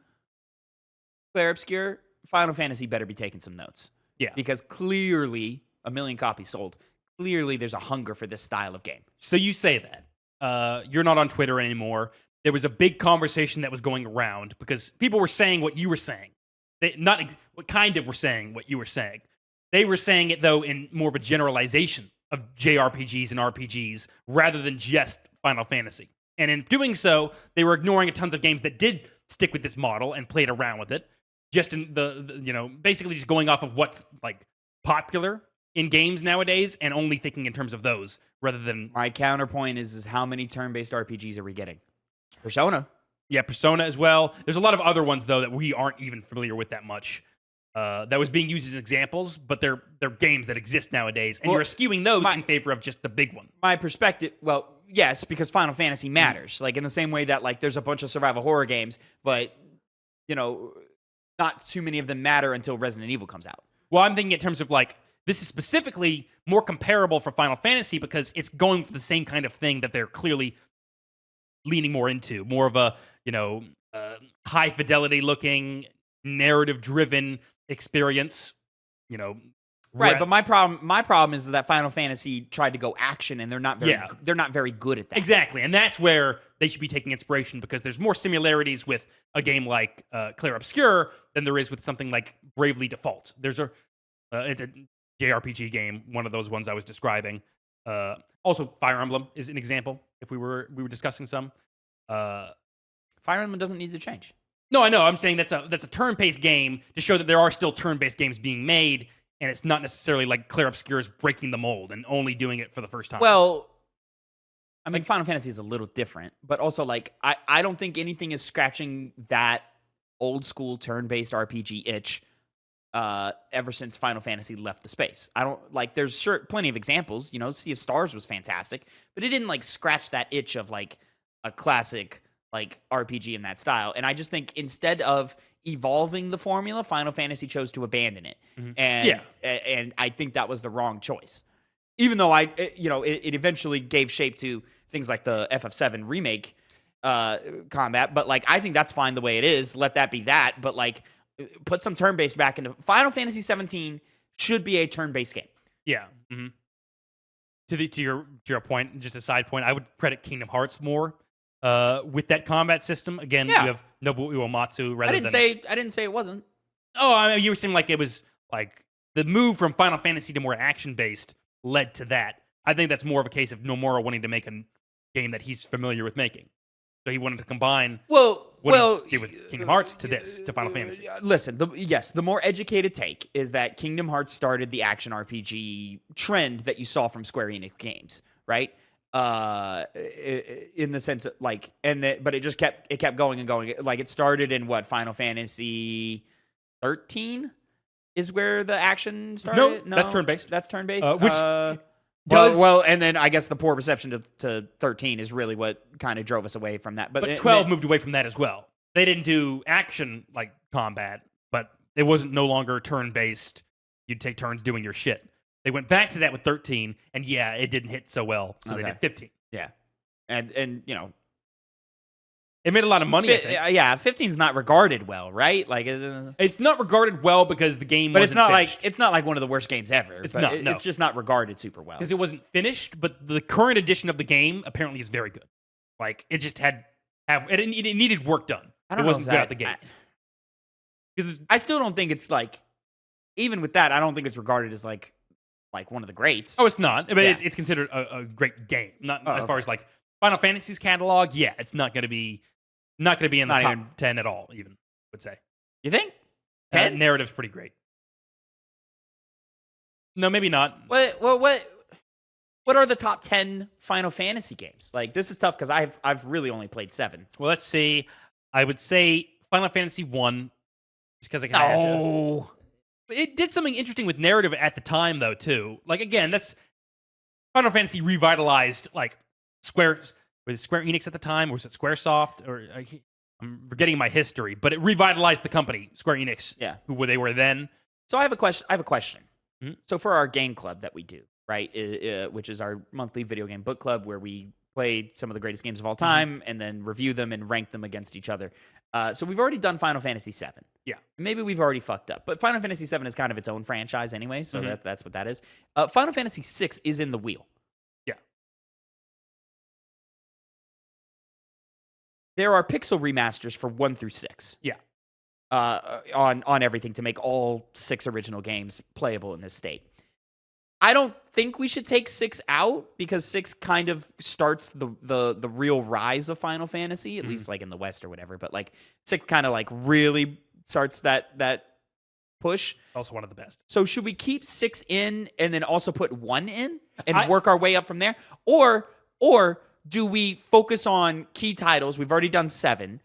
Clair Obscur, Final Fantasy better be taking some notes. Yeah. Because clearly, 1 million copies sold. Clearly, there's a hunger for this style of game. So you say that. You're not on Twitter anymore. There was a big conversation that was going around because people were saying what you were saying. What kind of were saying what you were saying. They were saying it, though, in more of a generalization of JRPGs and RPGs rather than just Final Fantasy. And in doing so, they were ignoring tons of games that did stick with this model and played around with it. Just in basically just going off of what's like popular in games nowadays and only thinking in terms of those rather than... My counterpoint is how many turn-based RPGs are we getting? Persona. Yeah, Persona as well. There's a lot of other ones though that we aren't even familiar with that much. That was being used as examples, but they're games that exist nowadays, and Well, you're skewing those in favor of just the big one. My perspective, well, yes, because Final Fantasy matters. Like in the same way that like there's a bunch of survival horror games, but not too many of them matter until Resident Evil comes out. Well, I'm thinking in terms of like this is specifically more comparable for Final Fantasy because it's going for the same kind of thing that they're clearly leaning more into, more of a high fidelity looking, narrative driven experience. Right, but my problem is that Final Fantasy tried to go action, and they're not very good at that. Exactly, and that's where they should be taking inspiration because there's more similarities with a game like Clair Obscur than there is with something like Bravely Default. It's a JRPG game, one of those ones I was describing. Also, Fire Emblem is an example. If we were discussing some, Fire Emblem doesn't need to change. No, I know. I'm saying that's a turn-based game to show that there are still turn-based games being made, and it's not necessarily like Clair Obscur is breaking the mold and only doing it for the first time. Well, I mean, Final Fantasy is a little different, but also like I don't think anything is scratching that old school turn-based RPG itch ever since Final Fantasy left the space. I don't like. There's plenty of examples. Sea of Stars was fantastic, but it didn't like scratch that itch of like a classic like RPG in that style. And I just think instead of evolving the formula, Final Fantasy chose to abandon it. Mm-hmm. And I think that was the wrong choice. Even though it eventually gave shape to things like the FF7 remake combat, but like I think that's fine the way it is. Let that be that, but like put some turn-based back into Final Fantasy 17 should be a turn-based game. Yeah. Mm-hmm. To your point, just a side point, I would credit Kingdom Hearts more with that combat system. Again, you have Nobuo Uematsu rather than... I didn't say it wasn't. Oh, I mean, you were saying like it was like the move from Final Fantasy to more action-based led to that. I think that's more of a case of Nomura wanting to make a game that he's familiar with making. So he wanted to combine what he did with Kingdom Hearts to Final Fantasy. Listen, the more educated take is that Kingdom Hearts started the action RPG trend that you saw from Square Enix games, right? In the sense of like, but it just kept going and going. Like it started in Final Fantasy 13 is where the action started. No, that's turn-based. That's turn-based. And then I guess the poor reception to 13 is really what kind of drove us away from that. But 12 moved away from that as well. They didn't do action like combat, but it wasn't no longer turn-based. You'd take turns doing your shit. They went back to that with 13, and yeah, it didn't hit so well, so they did 15. Yeah, and it made a lot of money. I think. Yeah, 15's not regarded well, right? Like it's not regarded well because the game. But wasn't finished. It's not like one of the worst games ever. It's not. It's just not regarded super well because it wasn't finished. But the current edition of the game apparently is very good. Like it just it needed work done. It wasn't good at the game. Because I still don't think it's like, even with that, I don't think it's regarded as like one of the greats. Oh, it's not. But it's considered a great game. Not as far as like Final Fantasy's catalog. Yeah, it's not going to be in the top 10 at all. Even I would say. You think? 10? Narrative's pretty great. No, maybe not. What are the top 10 Final Fantasy games? Like this is tough because I've really only played 7. Well, let's see. I would say Final Fantasy 1, just because I kind of have to. It did something interesting with narrative at the time, though, too. Like, again, that's Final Fantasy revitalized, like, was it Square Enix at the time, or was it Squaresoft? Or I'm forgetting my history, but it revitalized the company, Square Enix, who they were then. So I have a question. Mm-hmm. So for our game club that we do, right, which is our monthly video game book club where we play some of the greatest games of all time and then review them and rank them against each other. So we've already done Final Fantasy VII. Yeah. Maybe we've already fucked up. But Final Fantasy VII is kind of its own franchise anyway, so that's what that is. Final Fantasy VI is in the wheel. Yeah. There are pixel remasters for 1 through 6. Yeah. On everything to make all 6 original games playable in this state. I don't think we should take 6 out because 6 kind of starts the real rise of Final Fantasy, at least like in the West or whatever. But like 6 kind of like really starts that push. Also one of the best. So should we keep 6 in and then also put 1 in and work our way up from there? Or do we focus on key titles? We've already done 7.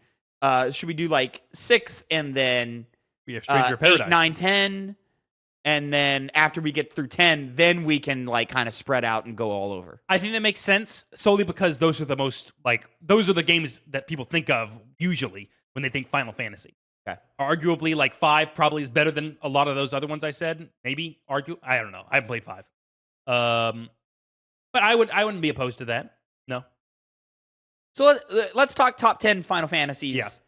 should we do like 6 and then We have Stranger 8, Paradise. 9, 10, and then after we get through 10, then we can like kind of spread out and go all over. I think that makes sense solely because those are the most those are the games that people think of usually when they think Final Fantasy. Okay. Arguably, like 5 probably is better than a lot of those other ones I said. Maybe I don't know. I haven't played 5. But I wouldn't be opposed to that. No. So let's talk top 10 Final Fantasies.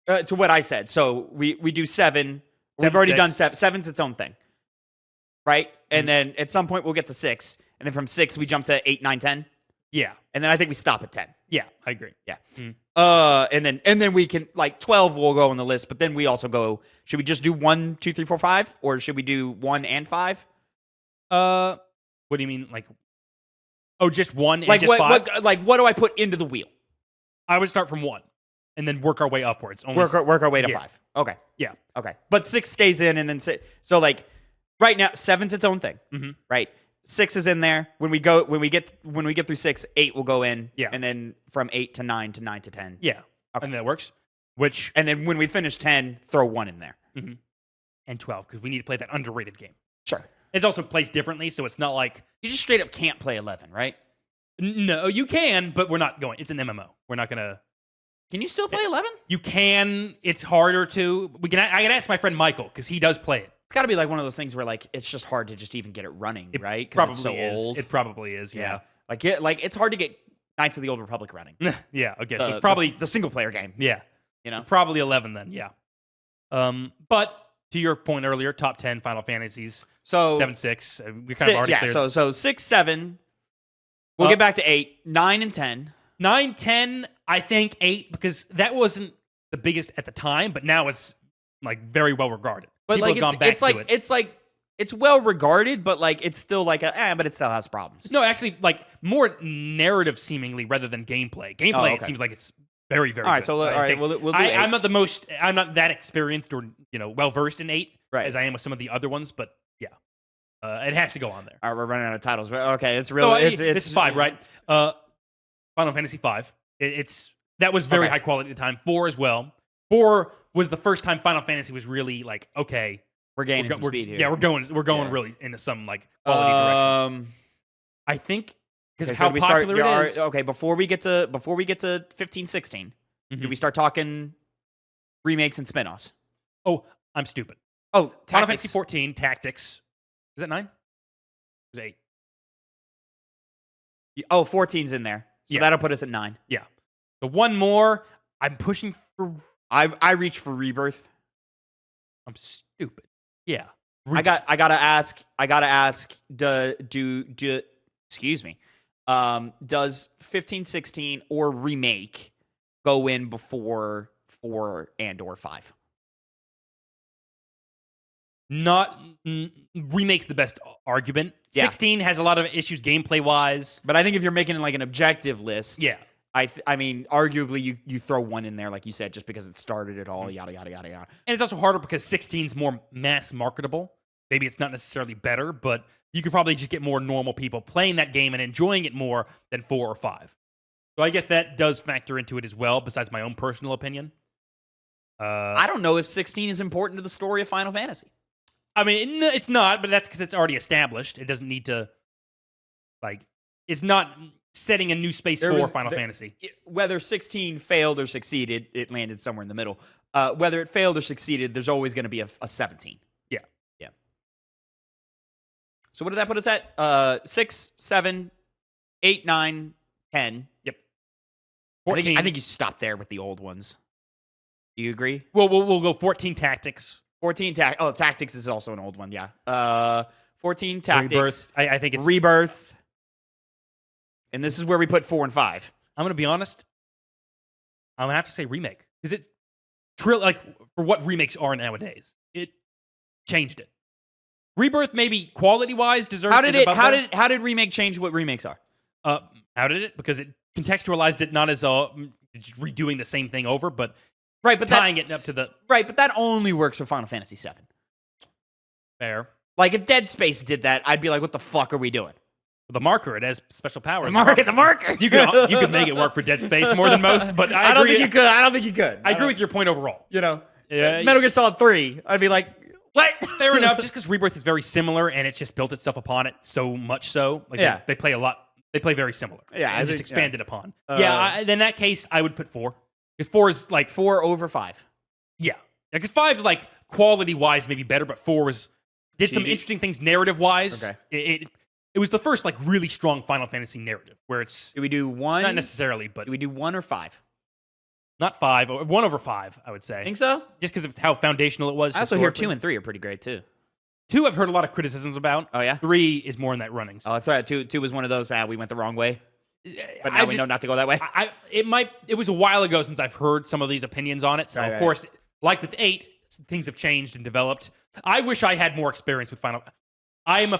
Yeah. To what I said. So we do 7. We've 7, already 6. done 7. 7's its own thing. Right? And then at some point we'll get to 6. And then from 6 we jump to 8, 9, 10. Yeah. And then I think we stop at 10. Yeah, I agree. Yeah. And then we can like 12 will go on the list, but then we also go, should we just do 1, 2, 3, 4, 5? Or should we do 1 and 5? What do you mean? Just 1 and Like just 5? what do I put into the wheel? I would start from 1 and then work our way upwards. Work our way to yeah. 5. Okay. Yeah. Okay. But 6 stays in and then so like right now 7's its own thing. Mm-hmm. Right? 6 is in there. When we get through 6, 8 will go in. Yeah. And then from 8 to 9 to 9 to 10. Yeah. Okay. And that works. And then when we finish 10, throw 1 in there. Mm-hmm. And 12 because we need to play that underrated game. Sure. It's also placed differently, so it's not like You just straight up can't play 11, right? no, you can, but we're not going. It's an MMO. We're not gonna. Can you still play 11? You can. It's harder to. I can ask my friend Michael because he does play it. It's got to be like one of those things where like it's just hard to just even get it running, right? Probably it's so is. old. It probably is. Yeah. Like it's hard to get Knights of the Old Republic running. Yeah. Okay. So probably the single player game. Yeah. You know, Probably 11 then. Yeah. But to your point earlier, top 10 Final Fantasies. so 7, 6. We kind of already cleared. So 6, 7. We'll get back to 8, 9, and 10. 9, 10. I think 8 because that wasn't the biggest at the time, but now it's like very well regarded. But People like have gone back to it. It's well regarded, but like it's still like but it still has problems. No, actually, like more narrative seemingly rather than gameplay. Gameplay, it seems like it's very, very. All right, good. so we'll do 8. I'm not that experienced or well versed in 8 Right. as I am with some of the other ones, but yeah, it has to go on there. All right, we're running out of titles, but okay, it's really it's this is 5, right? Final Fantasy 5. That was very high quality at the time. 4 as well. 4 was the first time Final Fantasy was really like okay. We're gaining some speed here. Yeah, we're going really into some like quality direction. I think because how popular it is. Okay, before we get to 15, 16, do we start talking remakes and spinoffs? Oh, I'm stupid. Oh, Final Fantasy 14 Tactics. Is that 9? It was 8. Oh, 14's in there. So that'll put us at 9. Yeah. So one more. I'm pushing for. I reach for Rebirth. I'm stupid. Yeah. I gotta ask. Excuse me. Does 15, 16 or remake go in before 4 and or 5? Not remake's the best argument. Yeah. 16 has a lot of issues gameplay wise. But I think if you're making like an objective list, yeah. I mean, arguably you throw 1 in there, like you said, just because it started it all, yada yada yada yada. And it's also harder because 16's more mass marketable. Maybe it's not necessarily better, but you could probably just get more normal people playing that game and enjoying it more than 4 or 5. So I guess that does factor into it as well, besides my own personal opinion. I don't know if 16 is important to the story of Final Fantasy. I mean, it's not, but that's because it's already established. It doesn't need to, it's not setting a new space for Final Fantasy. Whether 16 failed or succeeded, it landed somewhere in the middle. Whether it failed or succeeded, there's always going to be a 17. Yeah. Yeah. So what did that put us at? 6, 7, 8, 9, 10. Yep. 14. I think you stop there with the old ones. Do you agree? Well, we'll go 14 Tactics. 14 Tactics is also an old one, yeah. 14 Tactics. Rebirth. I think it's Rebirth. And this is where we put 4 and 5. I'm going to be honest. I'm going to have to say remake. Because it's for what remakes are nowadays. It changed it. Rebirth, maybe quality-wise, deserves. How did remake change what remakes are? How did it? Because it contextualized it not as just redoing the same thing over, but tying it up to the but that only works for Final Fantasy VII. fair. Like if Dead Space did that, I'd be like, "What the fuck are we doing?" The marker, it has special powers. The marker. You could make it work for Dead Space more than most, but I don't agree. think you could. I don't think you could. I agree with your point overall. You know, Yeah, Metal Gear Solid 3, I'd be like, what? fair enough. Just because Rebirth is very similar and it's just built itself upon it so much so. Like Yeah. they play a lot. They play very similar. Yeah, I and just think- expanded upon. In that case, I would put 4 because 4 is like 4 over 5. Yeah, because 5 is like quality wise maybe better, but 4 did some Cheaty. interesting things narrative wise. Okay. It was the first like really strong Final Fantasy narrative where it's Do we do 1? not necessarily, but Do we do 1 or 5? not 5 or 1 over 5. I would say Think so? just because of how foundational it was. I also hear historically. 2 and 3 are pretty great too. 2 I've heard a lot of criticisms about. Oh, yeah? 3 is more in that running. So Oh, I thought 2 was one of those, we went the wrong way. But now I we just- know not to go that way. It was a while ago since I've heard some of these opinions on it. So Right, of right. course, like with 8, things have changed and developed. I wish I had more experience with Final. I am the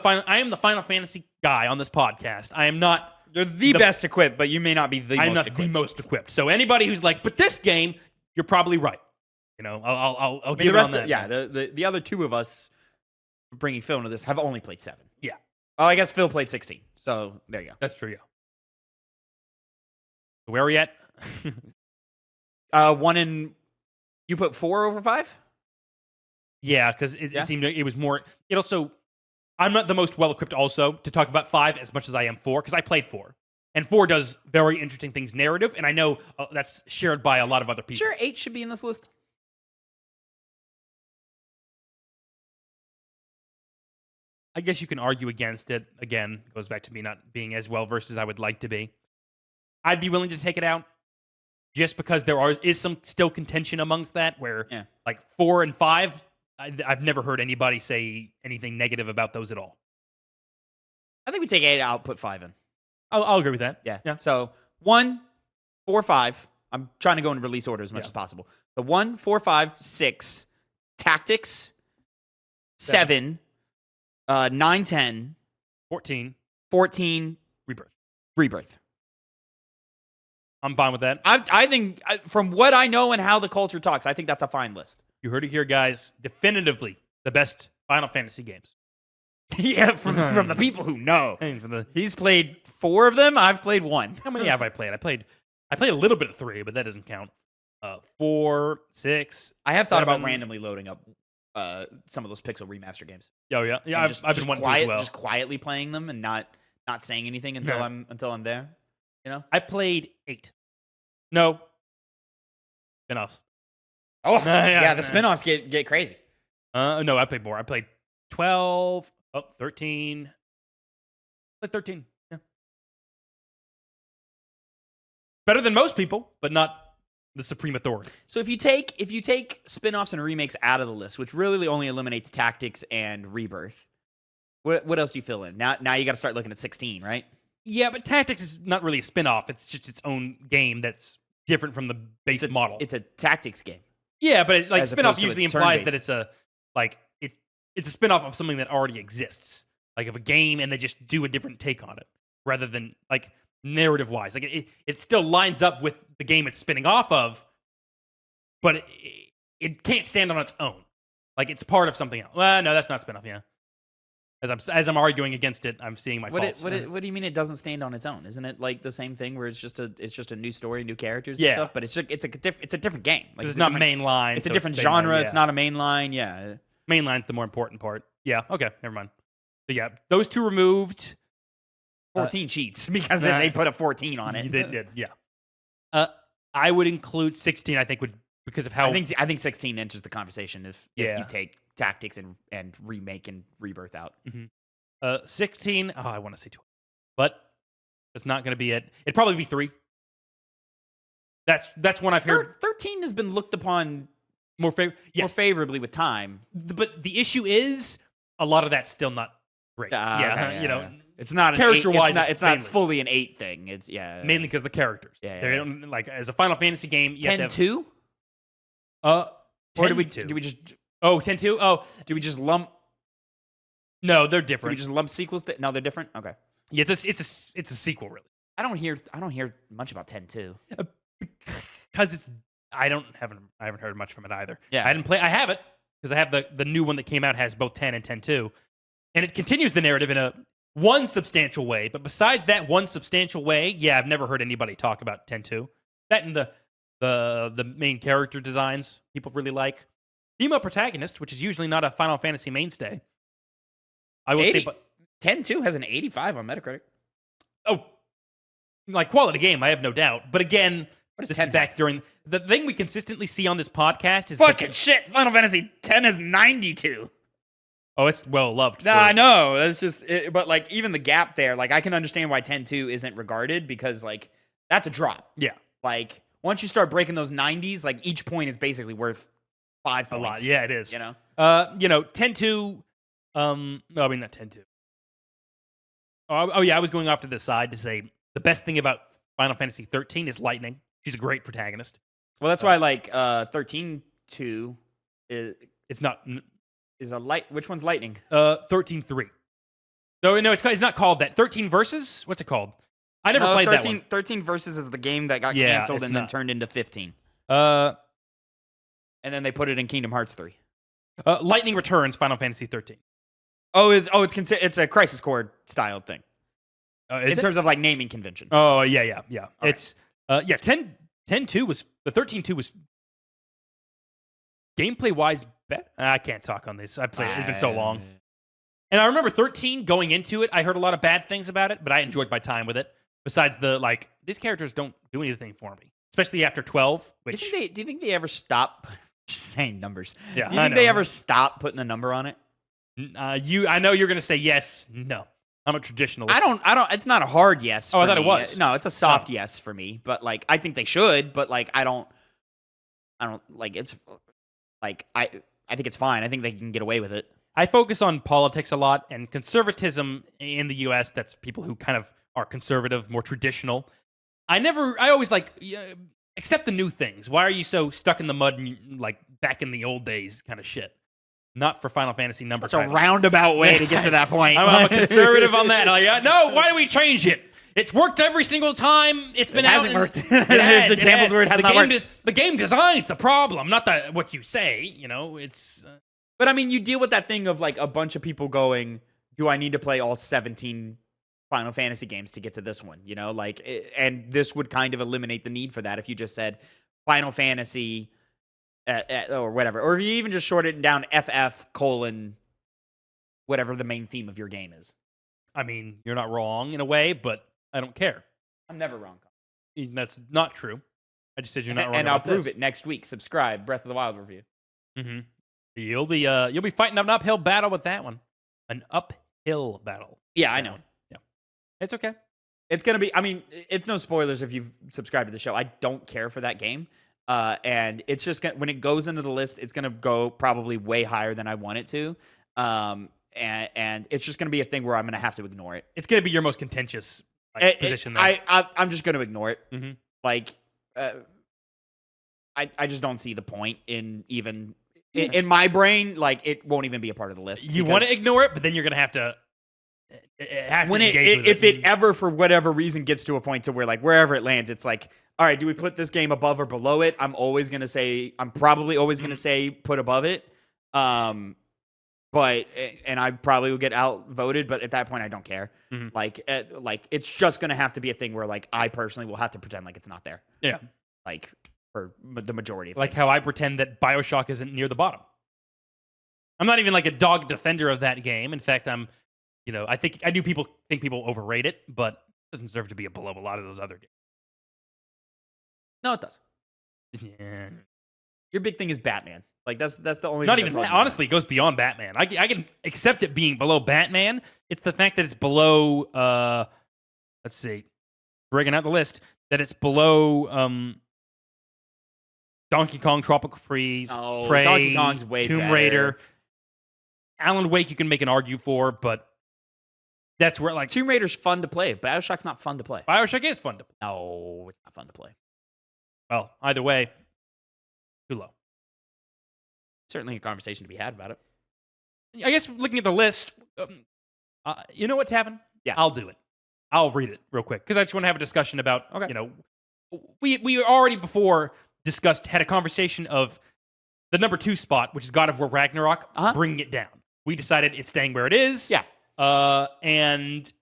Final Fantasy guy on this podcast. I am not. You're the best equipped, but you may not be the I'm most not equipped. the most equipped. So anybody who's like, but this game, you're probably right. You know, I'll I mean, give the it rest on that. the other 2 of us bringing Phil into this have only played 7. Yeah. Oh, I guess Phil played 16. So there you go. That's true. Yeah. Where are we at? 1 and you put 4 over 5? Yeah, because it Yeah? seemed like it was more. It also, I'm not the most well equipped also to talk about 5 as much as I am 4 because I played 4, and 4 does very interesting things narrative, and I know that's shared by a lot of other people. Sure, 8 should be in this list. I guess you can argue against it. Again, it goes back to me not being as well versed as I would like to be. I'd be willing to take it out just because is some still contention amongst that where Yeah. like 4 and 5, I've never heard anybody say anything negative about those at all. I think we take 8 out, put 5 in. I'll agree with that. Yeah. So 1, 4, 5. I'm trying to go in release order as much Yeah. as possible. The 1, 4, 5, 6, Tactics, 7, 9, 10, 14, 14, Rebirth. Rebirth. I'm fine with that. I think, from what I know and how the culture talks, I think that's a fine list. You heard it here, guys. Definitively the best Final Fantasy games. Yeah, from the people who know. And for the- He's played 4 of them. I've played 1. How many have I played? I played a little bit of 3, but that doesn't count. 4, 6. I have thought about 7. randomly loading up some of those Pixel remaster games. Oh yeah, yeah. And I've been wanting to as well. just quietly playing them and not saying anything until Yeah. until I'm there. You know? I played 8. No. Spinoffs. Oh, Yeah, yeah, the yeah. spin-offs get crazy. No, I played more. I played 12. 13. I played 13. Yeah. Better than most people, but not the supreme authority. So if you take spin-offs and remakes out of the list, which really only eliminates Tactics and Rebirth, what else do you fill in? Now you got to start looking at 16, right? Yeah, but Tactics is not really a spin-off. It's just its own game that's different from the base model. It's a tactics game. Yeah, but As spin-off opposed to a usually implies that turn-based. it's a spin-off of something that already exists, like of a game, and they just do a different take on it, rather than like narrative-wise. Like it still lines up with the game it's spinning off of, but it can't stand on its own. Like it's part of something else. Well, no, that's not spin-off. Yeah. As I'm arguing against it, I'm seeing my faults. What do you mean it doesn't stand on its own? Isn't it like the same thing where it's just a new story, new characters, Yeah. and stuff? But it's a different game. Like It's not different- mainline. It's a so different spin-off, genre. yeah. It's not a main line. Yeah. Mainline's the more important part. Yeah. Okay. Never mind. So yeah, those two removed. 14 cheats because nah. they put a 14 on it. They did. Yeah. I would include 16. I think because of how I think 16 enters the conversation if Yeah. you take Tactics and remake and Rebirth out. 16. Oh, I want to say 12, but it's not going to be it. It'd probably be 3. That's one I've heard 13 has been looked upon more more favorably with time. But the issue is a lot of that's still not great. Okay, You know, it's not an character-wise, eight, it's not mainly. fully an 8 thing. It's mainly because the characters. Yeah, They yeah. don't like as a Final Fantasy game. You have to have, 10-2? Or do we 10-2. Oh, 10-2? Oh, do we just lump no, they're do we different. just lump sequels? No, they're different. Okay. Yeah, it's a sequel really. I don't hear much about 10-2. Because I haven't heard much from it either. Yeah. I have it because I have the new one that came out has both 10 and 10-2. And it continues the narrative in a one substantial way. But besides that one substantial way, yeah, I've never heard anybody talk about 10-2. That and the main character designs people really like. Female protagonist, which is usually not a Final Fantasy mainstay. I will say, but 10-2 has an 85 on Metacritic. Oh, like quality game, I have no doubt. But again, What this is is back during the thing we consistently see on this podcast is fucking shit. Final Fantasy 10 is 92. Oh, it's well loved. No, I know. That's just, but like even the gap there, like I can understand why 10-2 isn't regarded because like that's a drop. Yeah, Like once you start breaking those 90s, like each point is basically worth 5 a points. lot. Yeah, it is. 10-2. No, I mean not 10-2. Oh yeah, I was going off to the side to say the best thing about Final Fantasy 13 is Lightning. She's a great protagonist. Well, that's why like 13-2 It's not is a light. Which one's lightning? 13-3. No, it's not called that. 13 Versus? What's it called? I never played 13, that one. 13 Versus is the game that got Yeah, canceled it's and then not. turned into 15. And then they put it in Kingdom Hearts 3. Lightning Returns, Final Fantasy 13. It's a Crisis Core style thing in terms of like naming convention. Oh, yeah. All It's 10-2 was the 13-2 was gameplay wise better. I can't talk on this. I played it. It's been so long. And I remember 13 going into it. I heard a lot of bad things about it, but I enjoyed my time with it. Besides these characters don't do anything for me, especially after 12. Which Do you think they ever stop? Just saying numbers. Yeah, Do you I think they know. ever stop putting a number on it? I know you're gonna say yes. No, I'm a traditionalist. I don't. It's not a hard yes. Oh, I for thought it me. was. No, it's a soft yes for me. But like, I think they should. But like, I don't like. It's like I think it's fine. I think they can get away with it. I focus on politics a lot and conservatism in the U.S. That's people who kind of are conservative, more traditional. I always accept the new things. Why are you so stuck in the mud and like back in the old days kind of shit? Not for Final Fantasy number. It's a roundabout way to get to that point. I'm a conservative on that. No, why do we change it? It's worked every single time. It's been It out. hasn't worked. There's There's examples where it has not worked. The game design's the problem, not what you say. It's. But I mean, you deal with that thing of like a bunch of people going, "Do I need to play all 17 Final Fantasy games to get to this one?" And this would kind of eliminate the need for that if you just said Final Fantasy or whatever, or if you even just short it down FF : whatever the main theme of your game is. I mean, you're not wrong in a way, but I don't care. I'm never wrong. That's not true. I just said you're not wrong. And I'll about prove this. it next week. Subscribe, Breath of the Wild review. Mm-hmm. You'll be fighting an uphill battle with that one. An uphill battle. Yeah, I know. Yeah, it's okay. It's gonna be. I mean, it's no spoilers if you've subscribed to the show. I don't care for that game, and it's just when it goes into the list, it's gonna go probably way higher than I want it to, and it's just gonna be a thing where I'm gonna have to ignore it. It's gonna be your most contentious position. There. I'm just gonna ignore it. Mm-hmm. I just don't see the point in even. In my brain, like it won't even be a part of the list. You want to ignore it, but then you're gonna have to. If it ever for whatever reason gets to a point to where like wherever it lands, it's like, all right, do we put this game above or below it? I'm probably always gonna say put above it. But I probably will get outvoted, but at that point I don't care. Mm-hmm. Like it's just gonna have to be a thing where like I personally will have to pretend like it's not there. Yeah. Like for the majority of like things. how I pretend that BioShock isn't near the bottom. I'm not even like a dog defender of that game. In fact, I think people overrate it, but it doesn't deserve to be below a lot of those other games. No, it does. Yeah. Your big thing is Batman. Like that's the only. Not thing even that's that. Honestly, it goes beyond Batman. I can accept it being below Batman. It's the fact that it's below. Let's see, breaking out the list. That it's below. Donkey Kong, Tropical Freeze, Prey, Donkey Kong's way Tomb better. Raider, Alan Wake. You can make an argue for, but that's where like Tomb Raider's fun to play. BioShock's not fun to play. BioShock is fun to play. No, it's not fun to play. Well, either way, too low. Certainly a conversation to be had about it. I guess looking at the list, you know what, Tavin? Yeah. I'll do it. I'll read it real quick because I just want to have a discussion about, Okay. We already before had a conversation of the number 2 spot, which is God of War Ragnarok, bringing it down. We decided it's staying where it is. Yeah. And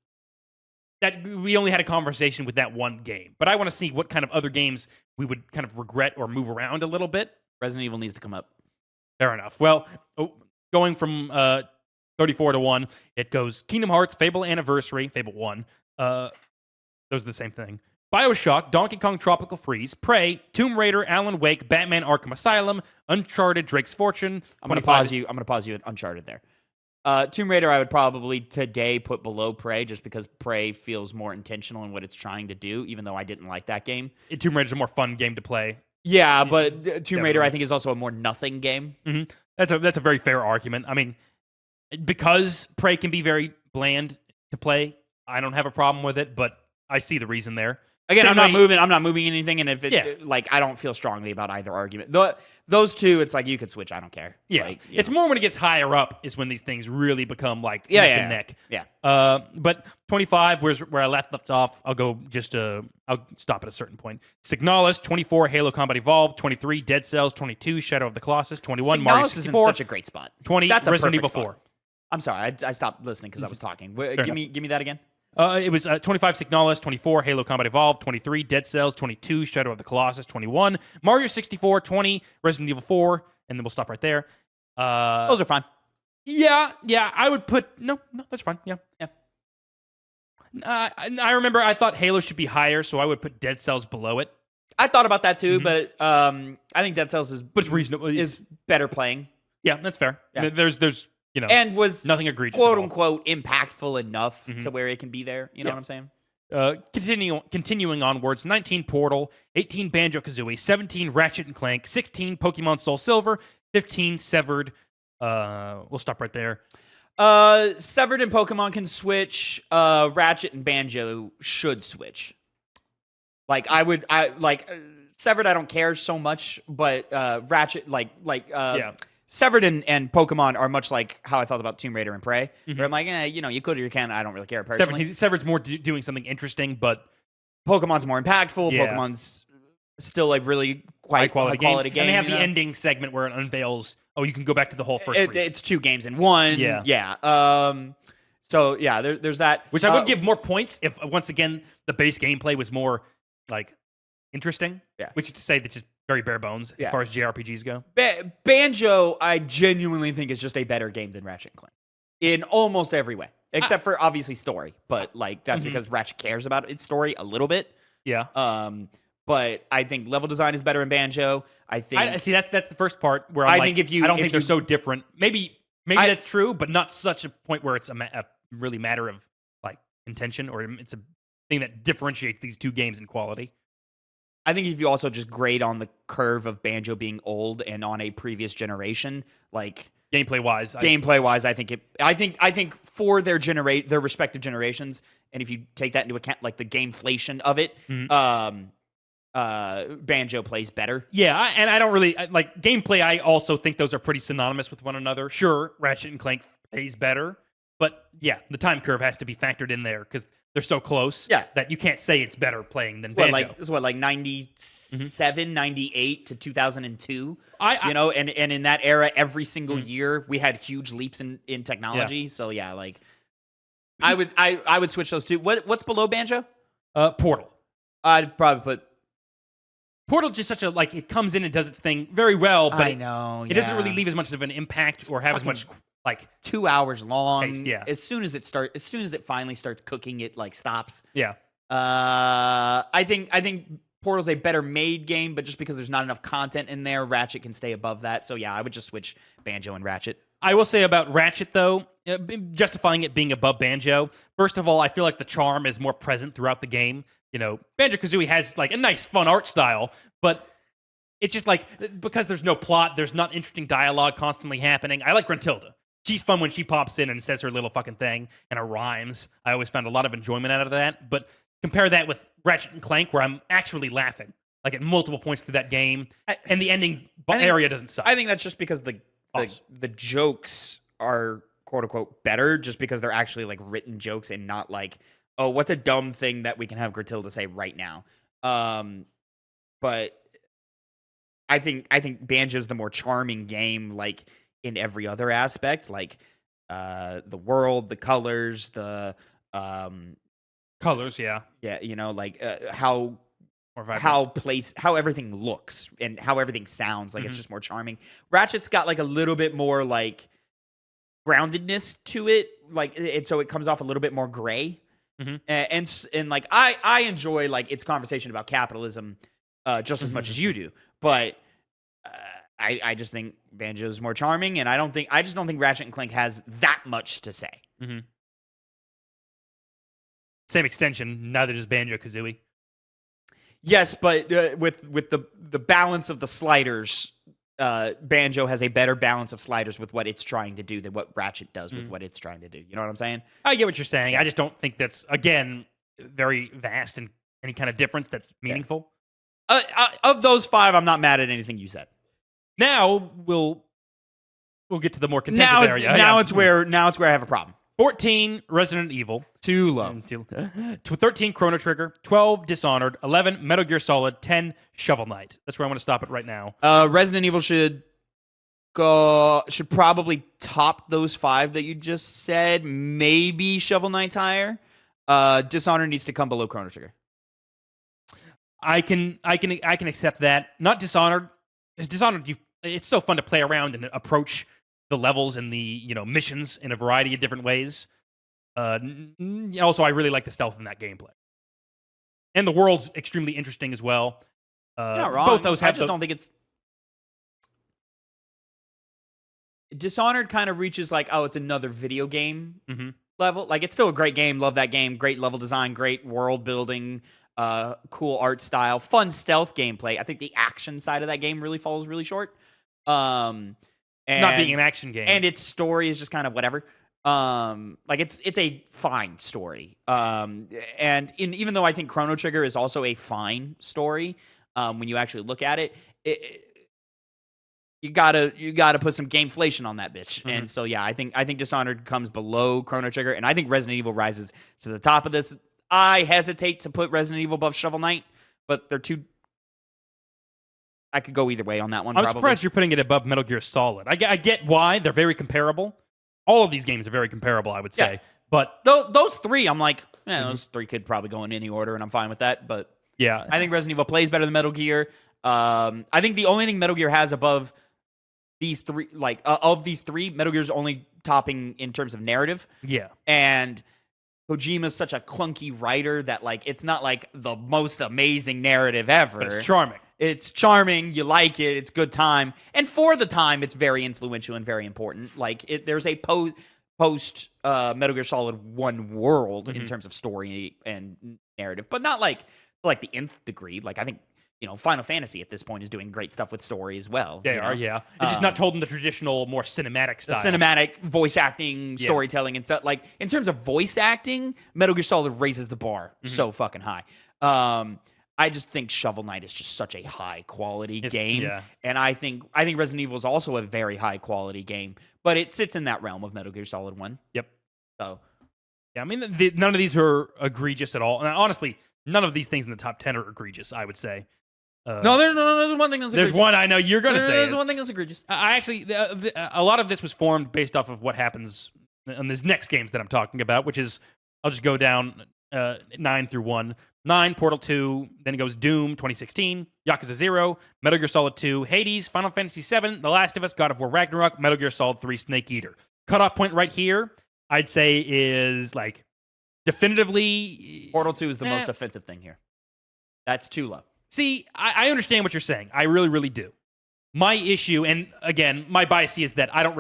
that we only had a conversation with that one game. But I want to see what kind of other games we would kind of regret or move around a little bit. Resident Evil needs to come up. Fair enough. Well, going from 34 to 1, it goes Kingdom Hearts, Fable Anniversary, Fable 1. Those are the same thing. BioShock, Donkey Kong Tropical Freeze, Prey, Tomb Raider, Alan Wake, Batman Arkham Asylum, Uncharted, Drake's Fortune. I'm going to pause you. I'm going to pause you at Uncharted there. Tomb Raider, I would probably today put below Prey just because Prey feels more intentional in what it's trying to do, even though I didn't like that game. Tomb Raider's a more fun game to play. Yeah, but Tomb Raider, I think, is also a more nothing game. Mm-hmm. That's a very fair argument. I mean, because Prey can be very bland to play, I don't have a problem with it, but I see the reason there. Again, I'm not moving anything, and if I don't feel strongly about either argument. Those two, it's like you could switch. I don't care. Yeah, like, it's more when it gets higher up is when these things really become like neck and neck. Yeah. But 25, where I left off, I'll go I'll stop at a certain point. Signalis, 24, Halo Combat Evolved, 23, Dead Cells, 22, Shadow of the Colossus, 21, Mario 64. Signalis is in such a great spot. 20, That's Resident Evil spot. 4. I'm sorry, I stopped listening because I was talking. Give me that again. It was 25 Signalis, 24 Halo Combat Evolved, 23 Dead Cells, 22 Shadow of the Colossus, 21 Mario 64, 20 Resident Evil 4, and then we'll stop right there. Those are fine. Yeah, I would put no, that's fine. Yeah. I remember I thought Halo should be higher, so I would put Dead Cells below it. I thought about that too, but I think Dead Cells it's reasonable. Is better playing. Yeah, that's fair. Yeah. There's and was nothing egregious, quote unquote impactful enough to where it can be there. You know what I'm saying? Continuing onwards, 19 Portal, 18 Banjo-Kazooie, 17 Ratchet and Clank, 16 Pokemon Soul Silver, 15 Severed. We'll stop right there. Severed and Pokemon can switch. Ratchet and Banjo should switch. Like Severed, I don't care so much, but Ratchet, Severed and Pokemon are much like how I felt about Tomb Raider and Prey. Where I'm like, you could or you can. I don't really care personally. Severed's more doing something interesting, but Pokemon's more impactful. Yeah. Pokemon's still a really high quality game. And they have the ending segment where it unveils, you can go back to the whole first region. It's 2 games in 1. Yeah. So, yeah, there's that. Which I would give more points if, once again, the base gameplay was more, interesting. Yeah. Which is to say that's just very bare bones as far as JRPGs go. Banjo, I genuinely think, is just a better game than Ratchet and Clank in almost every way, except for obviously story. But that's because Ratchet cares about its story a little bit. Yeah. But I think level design is better in Banjo. I think. See, that's the first part where I don't think they're so different. Maybe that's true, but not such a point where it's a really matter of intention, or it's a thing that differentiates these two games in quality. I think if you also just grade on the curve of Banjo being old and on a previous generation, gameplay wise, I think for their respective generations, and if you take that into account, the gameflation of it, Banjo plays better. Yeah, and I don't really gameplay. I also think those are pretty synonymous with one another. Sure, Ratchet and Clank plays better, but yeah, the time curve has to be factored in there because they're so close that you can't say it's better playing than Banjo. It's 97, 98 to 2002? And in that era, every single year, we had huge leaps in technology. Yeah. So, yeah, I would switch those two. What's below Banjo? Portal. I'd probably put... Portal just such a, it comes in and does its thing very well, but it doesn't really leave as much of an impact or have as much... 2 hours long. Taste, yeah. As soon as it finally starts cooking, it stops. Yeah. I think Portal's a better made game, but just because there's not enough content in there, Ratchet can stay above that. So yeah, I would just switch Banjo and Ratchet. I will say about Ratchet though, justifying it being above Banjo. First of all, I feel like the charm is more present throughout the game. Banjo-Kazooie has a nice fun art style, but it's just because there's no plot, there's not interesting dialogue constantly happening. I like Gruntilda. She's fun when she pops in and says her little fucking thing and her rhymes. I always found a lot of enjoyment out of that. But compare that with Ratchet and Clank, where I'm actually laughing at multiple points through that game, and the ending area doesn't suck. I think that's just because the jokes are quote unquote better, just because they're actually written jokes and not what's a dumb thing that we can have Gruntilda say right now. But I think Banjo's the more charming game, in every other aspect. the world, the colors, the Colors, yeah. yeah, like how More vibrant. how everything looks and how everything sounds. Like it's Mhm. just more charming. Ratchet's got like a little bit more like groundedness to it, like and so it comes off a little bit more gray. Mhm. And like I enjoy like its conversation about capitalism just as much as you do, but uh, I just think Banjo is more charming, and I just don't think Ratchet and Clank has that much to say. Mhm. Same extension, neither does Banjo-Kazooie. Yes, but with the balance of the sliders, Banjo has a better balance of sliders with what it's trying to do than what Ratchet does with what it's trying to do. You know what I'm saying? I get what you're saying. I just don't think that's, again, very vast and any kind of difference that's meaningful. Of those 5, I'm not mad at anything you said. Now we'll get to the more contentious area. Now it's where I have a problem. 14, Resident Evil. Too low. 13, Chrono Trigger. 12, Dishonored. 11, Metal Gear Solid. 10, Shovel Knight. That's where I want to stop it right now. Resident Evil should probably top those 5 that you just said. Maybe Shovel Knight's higher. Dishonored needs to come below Chrono Trigger. I can accept that. Not Dishonored. Because Dishonored, it's so fun to play around and approach the levels and the missions in a variety of different ways. Also, I really like the stealth in that gameplay, and the world's extremely interesting as well. You're not wrong. Both those have. I just don't think it's Dishonored. Kind of reaches like, oh, it's another video game level. Like it's still a great game. Love that game. Great level design. Great world building. Cool art style. Fun stealth gameplay. I think the action side of that game really falls really short. And, not being an action game, and its story is just kind of whatever. Like it's a fine story. And even though I think Chrono Trigger is also a fine story, when you actually look at it, you gotta put some gameflation on that bitch. And so yeah, I think Dishonored comes below Chrono Trigger, and I think Resident Evil rises to the top of this. I hesitate to put Resident Evil above Shovel Knight, but they're two. I could go either way on that one. I'm surprised you're putting it above Metal Gear Solid. I get why. They're very comparable. All of these games are very comparable, I would say. Yeah. But those 3, I'm like, those 3 could probably go in any order, and I'm fine with that. But yeah, I think Resident Evil plays better than Metal Gear. I think the only thing Metal Gear has above these 3, like of these 3, Metal Gear's only topping in terms of narrative. Yeah. And Kojima's such a clunky writer that like it's not like the most amazing narrative ever. But it's charming. It's charming. You like it. It's good time. And for the time, it's very influential and very important. Like there's a post Metal Gear Solid 1 world in terms of story and narrative, but not like the nth degree. Like I think Final Fantasy at this point is doing great stuff with story as well. They are, yeah. It's just not told in the traditional, more cinematic style. The cinematic voice acting, storytelling, and stuff. Like in terms of voice acting, Metal Gear Solid raises the bar so fucking high. I just think Shovel Knight is just such a high quality game, and I think Resident Evil is also a very high quality game, but it sits in that realm of Metal Gear Solid 1. Yep. So, yeah, I mean, none of these are egregious at all, and honestly, none of these things in the top 10 are egregious. I would say. No, there's one thing that's egregious. There's one I know you're going to say. There's one thing that's egregious. I actually, a lot of this was formed based off of what happens in these next games that I'm talking about, which is, I'll just go down 9 through 1. 9, Portal 2, then it goes Doom 2016, Yakuza 0, Metal Gear Solid 2, Hades, Final Fantasy 7, The Last of Us, God of War Ragnarok, Metal Gear Solid 3, Snake Eater. Cutoff point right here, I'd say is like definitively... Portal 2 is the most offensive thing here. That's too low. See, I understand what you're saying. I really, really do. My issue, and again, my bias is that I don't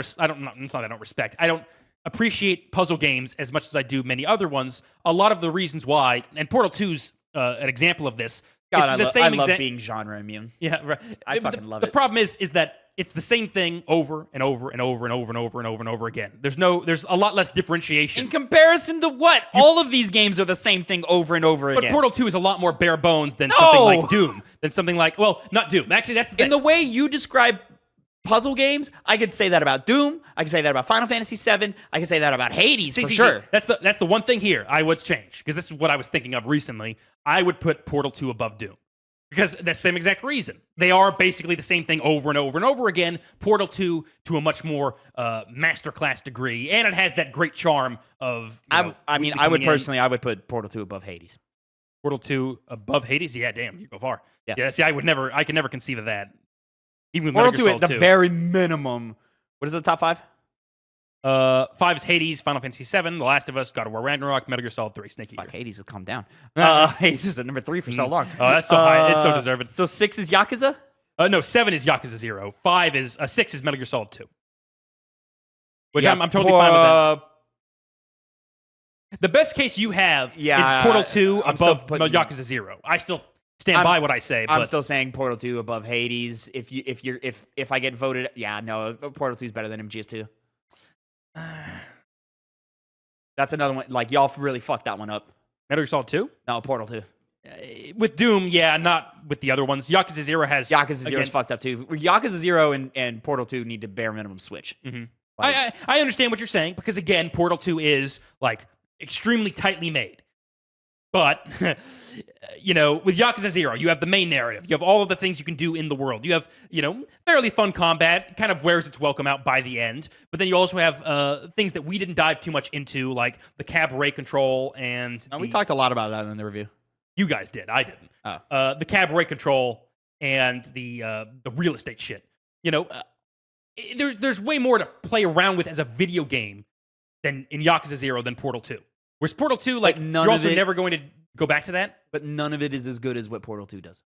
appreciate puzzle games as much as I do many other ones. A lot of the reasons why, and Portal 2's an example of this. God, I love being genre immune. Yeah, right. I fucking love it. The problem is that it's the same thing over and over and over and over and over and over and over again. There's a lot less differentiation. In comparison to what? All of these games are the same thing over and over again. But Portal 2 is a lot more bare bones than something like Doom. Than something like, well, not Doom. Actually, that's the thing. In the way you describe puzzle games, I could say that about Doom. I could say that about Final Fantasy VII. I could say that about Hades for sure. That's the one thing here I would change, because this is what I was thinking of recently. I would put Portal 2 above Doom. Because that same exact reason. They are basically the same thing over and over and over again. Portal 2 to a much more masterclass degree. And it has that great charm of... I would put Portal 2 above Hades. Portal 2 above Hades? Yeah, damn, you go far. Yeah, see, I could never conceive of that. Even with Portal Metal 2 Gear at Solid the 2. very minimum. What is the top 5? 5 is Hades, Final Fantasy 7, The Last of Us, God of War Ragnarok, Metal Gear Solid 3, Snake Eater. Fuck, Hades has calmed down. Hades is at number 3 for so long. Oh, that's so high. It's so deserved. So 6 is Yakuza? No, 7 is Yakuza 0. 6 is Metal Gear Solid 2. Which Yeah, I'm totally fine with that. The best case you have is Portal 2 above Yakuza 0. I still stand by what I say. I'm still saying Portal 2 above Hades. If I get voted, Portal 2 is better than MGS2. That's another one. Like, y'all really fucked that one up. Metal Gear Solid 2? No, Portal 2. With Doom, yeah, not with the other ones. Yakuza 0 has... Yakuza 0 is fucked up, too. Yakuza 0 and Portal 2 need to bare minimum switch. Mm-hmm. I understand what you're saying, because, again, Portal 2 is, like, extremely tightly made. But, with Yakuza 0, you have the main narrative. You have all of the things you can do in the world. You have, fairly fun combat, kind of wears its welcome out by the end. But then you also have things that we didn't dive too much into, like the cabaret control and... we talked a lot about that in the review. You guys did. I didn't. Oh. The cabaret control and the real estate shit. There's way more to play around with as a video game than in Yakuza 0 than Portal 2. Whereas Portal 2, like, you're also never going to go back to that. But none of it is as good as what Portal 2 does.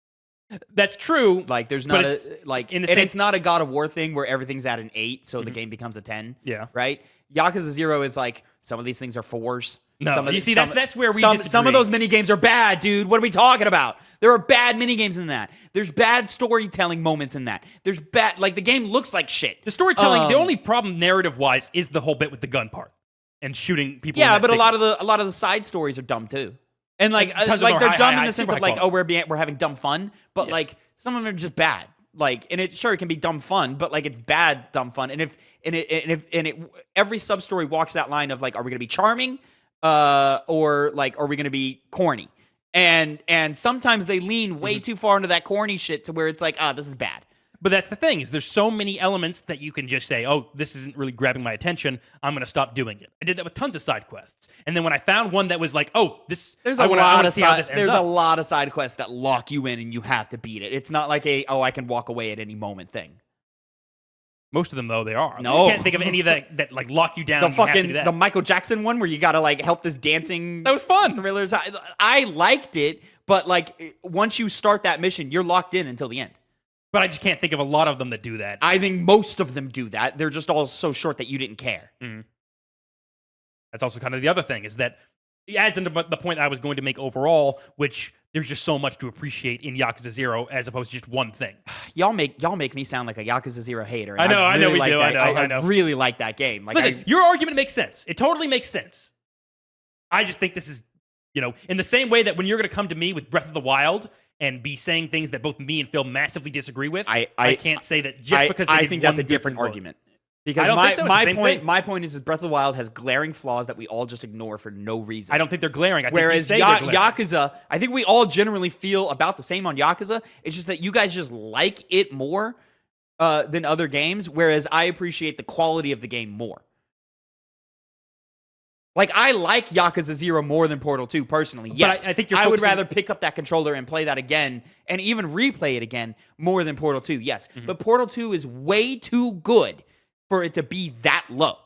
That's true. Like, there's not it's not a God of War thing where everything's at an 8, so the game becomes a 10. Yeah. Right? Yakuza 0 is like, some of these things are 4s. No, that's where we disagree. disagree. Some of those mini games are bad, dude. What are we talking about? There are bad mini games in that. There's bad storytelling moments in that. There's bad, like, the game looks like shit. The storytelling, the only problem narrative-wise is the whole bit with the gun part and shooting people. Yeah, but a lot of the side stories are dumb too. And like they're dumb in the sense of like, we're having dumb fun, but like some of them are just bad. Like, and it can be dumb fun, but like it's bad dumb fun. And if every sub story walks that line of like, are we gonna be charming, or like, are we gonna be corny? And sometimes they lean way too far into that corny shit to where it's like, this is bad. But that's the thing, is there's so many elements that you can just say, oh, this isn't really grabbing my attention, I'm going to stop doing it. I did that with tons of side quests. And then when I found one that was like, oh, there's a lot of side quests that lock you in and you have to beat it. It's not like I can walk away at any moment thing. Most of them, though, they are. No. I can't think of any that like lock you down. The Michael Jackson one where you got to like help this dancing. That was fun. Thrillers. I liked it, but like once you start that mission, you're locked in until the end. But I just can't think of a lot of them that do that. I think most of them do that. They're just all so short that you didn't care. Mm-hmm. That's also kind of the other thing, is that it adds into the point I was going to make overall, which there's just so much to appreciate in Yakuza 0 as opposed to just one thing. Y'all make me sound like a Yakuza 0 hater. I know we do. I know. I really like that game. Like, listen, your argument makes sense. It totally makes sense. I just think this is, in the same way that when you're going to come to me with Breath of the Wild and be saying things that both me and Phil massively disagree with, I can't say that just because they I think that's a different argument. Because my point is Breath of the Wild has glaring flaws that we all just ignore for no reason. I don't think they're glaring. Whereas Yakuza, I think we all generally feel about the same on Yakuza. It's just that you guys just like it more than other games, whereas I appreciate the quality of the game more. Like, I like Yakuza 0 more than Portal 2, personally. Yes, but I think I would rather pick up that controller and play that again, and even replay it again, more than Portal 2, yes. Mm-hmm. But Portal 2 is way too good for it to be that low.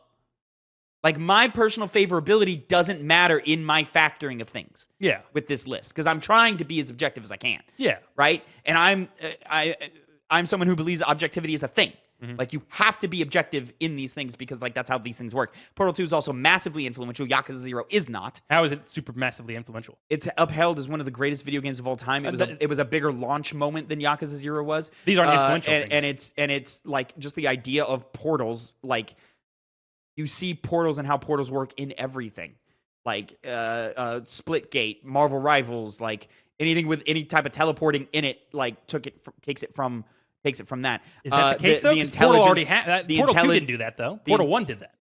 Like, my personal favorability doesn't matter in my factoring of things. Yeah. With this list, because I'm trying to be as objective as I can. Yeah. Right? And I'm someone who believes objectivity is a thing. Mm-hmm. Like, you have to be objective in these things because, like, that's how these things work. Portal 2 is also massively influential. Yakuza 0 is not. How is it super massively influential? It's upheld as one of the greatest video games of all time. It was a bigger launch moment than Yakuza 0 was. These aren't influential things. And it's like just the idea of portals. Like, you see portals and how portals work in everything. Like Splitgate, Marvel Rivals, like anything with any type of teleporting in it, like takes it from that. Is that the case, though? Portal already Portal 2 didn't do that, though. Portal 1 did that.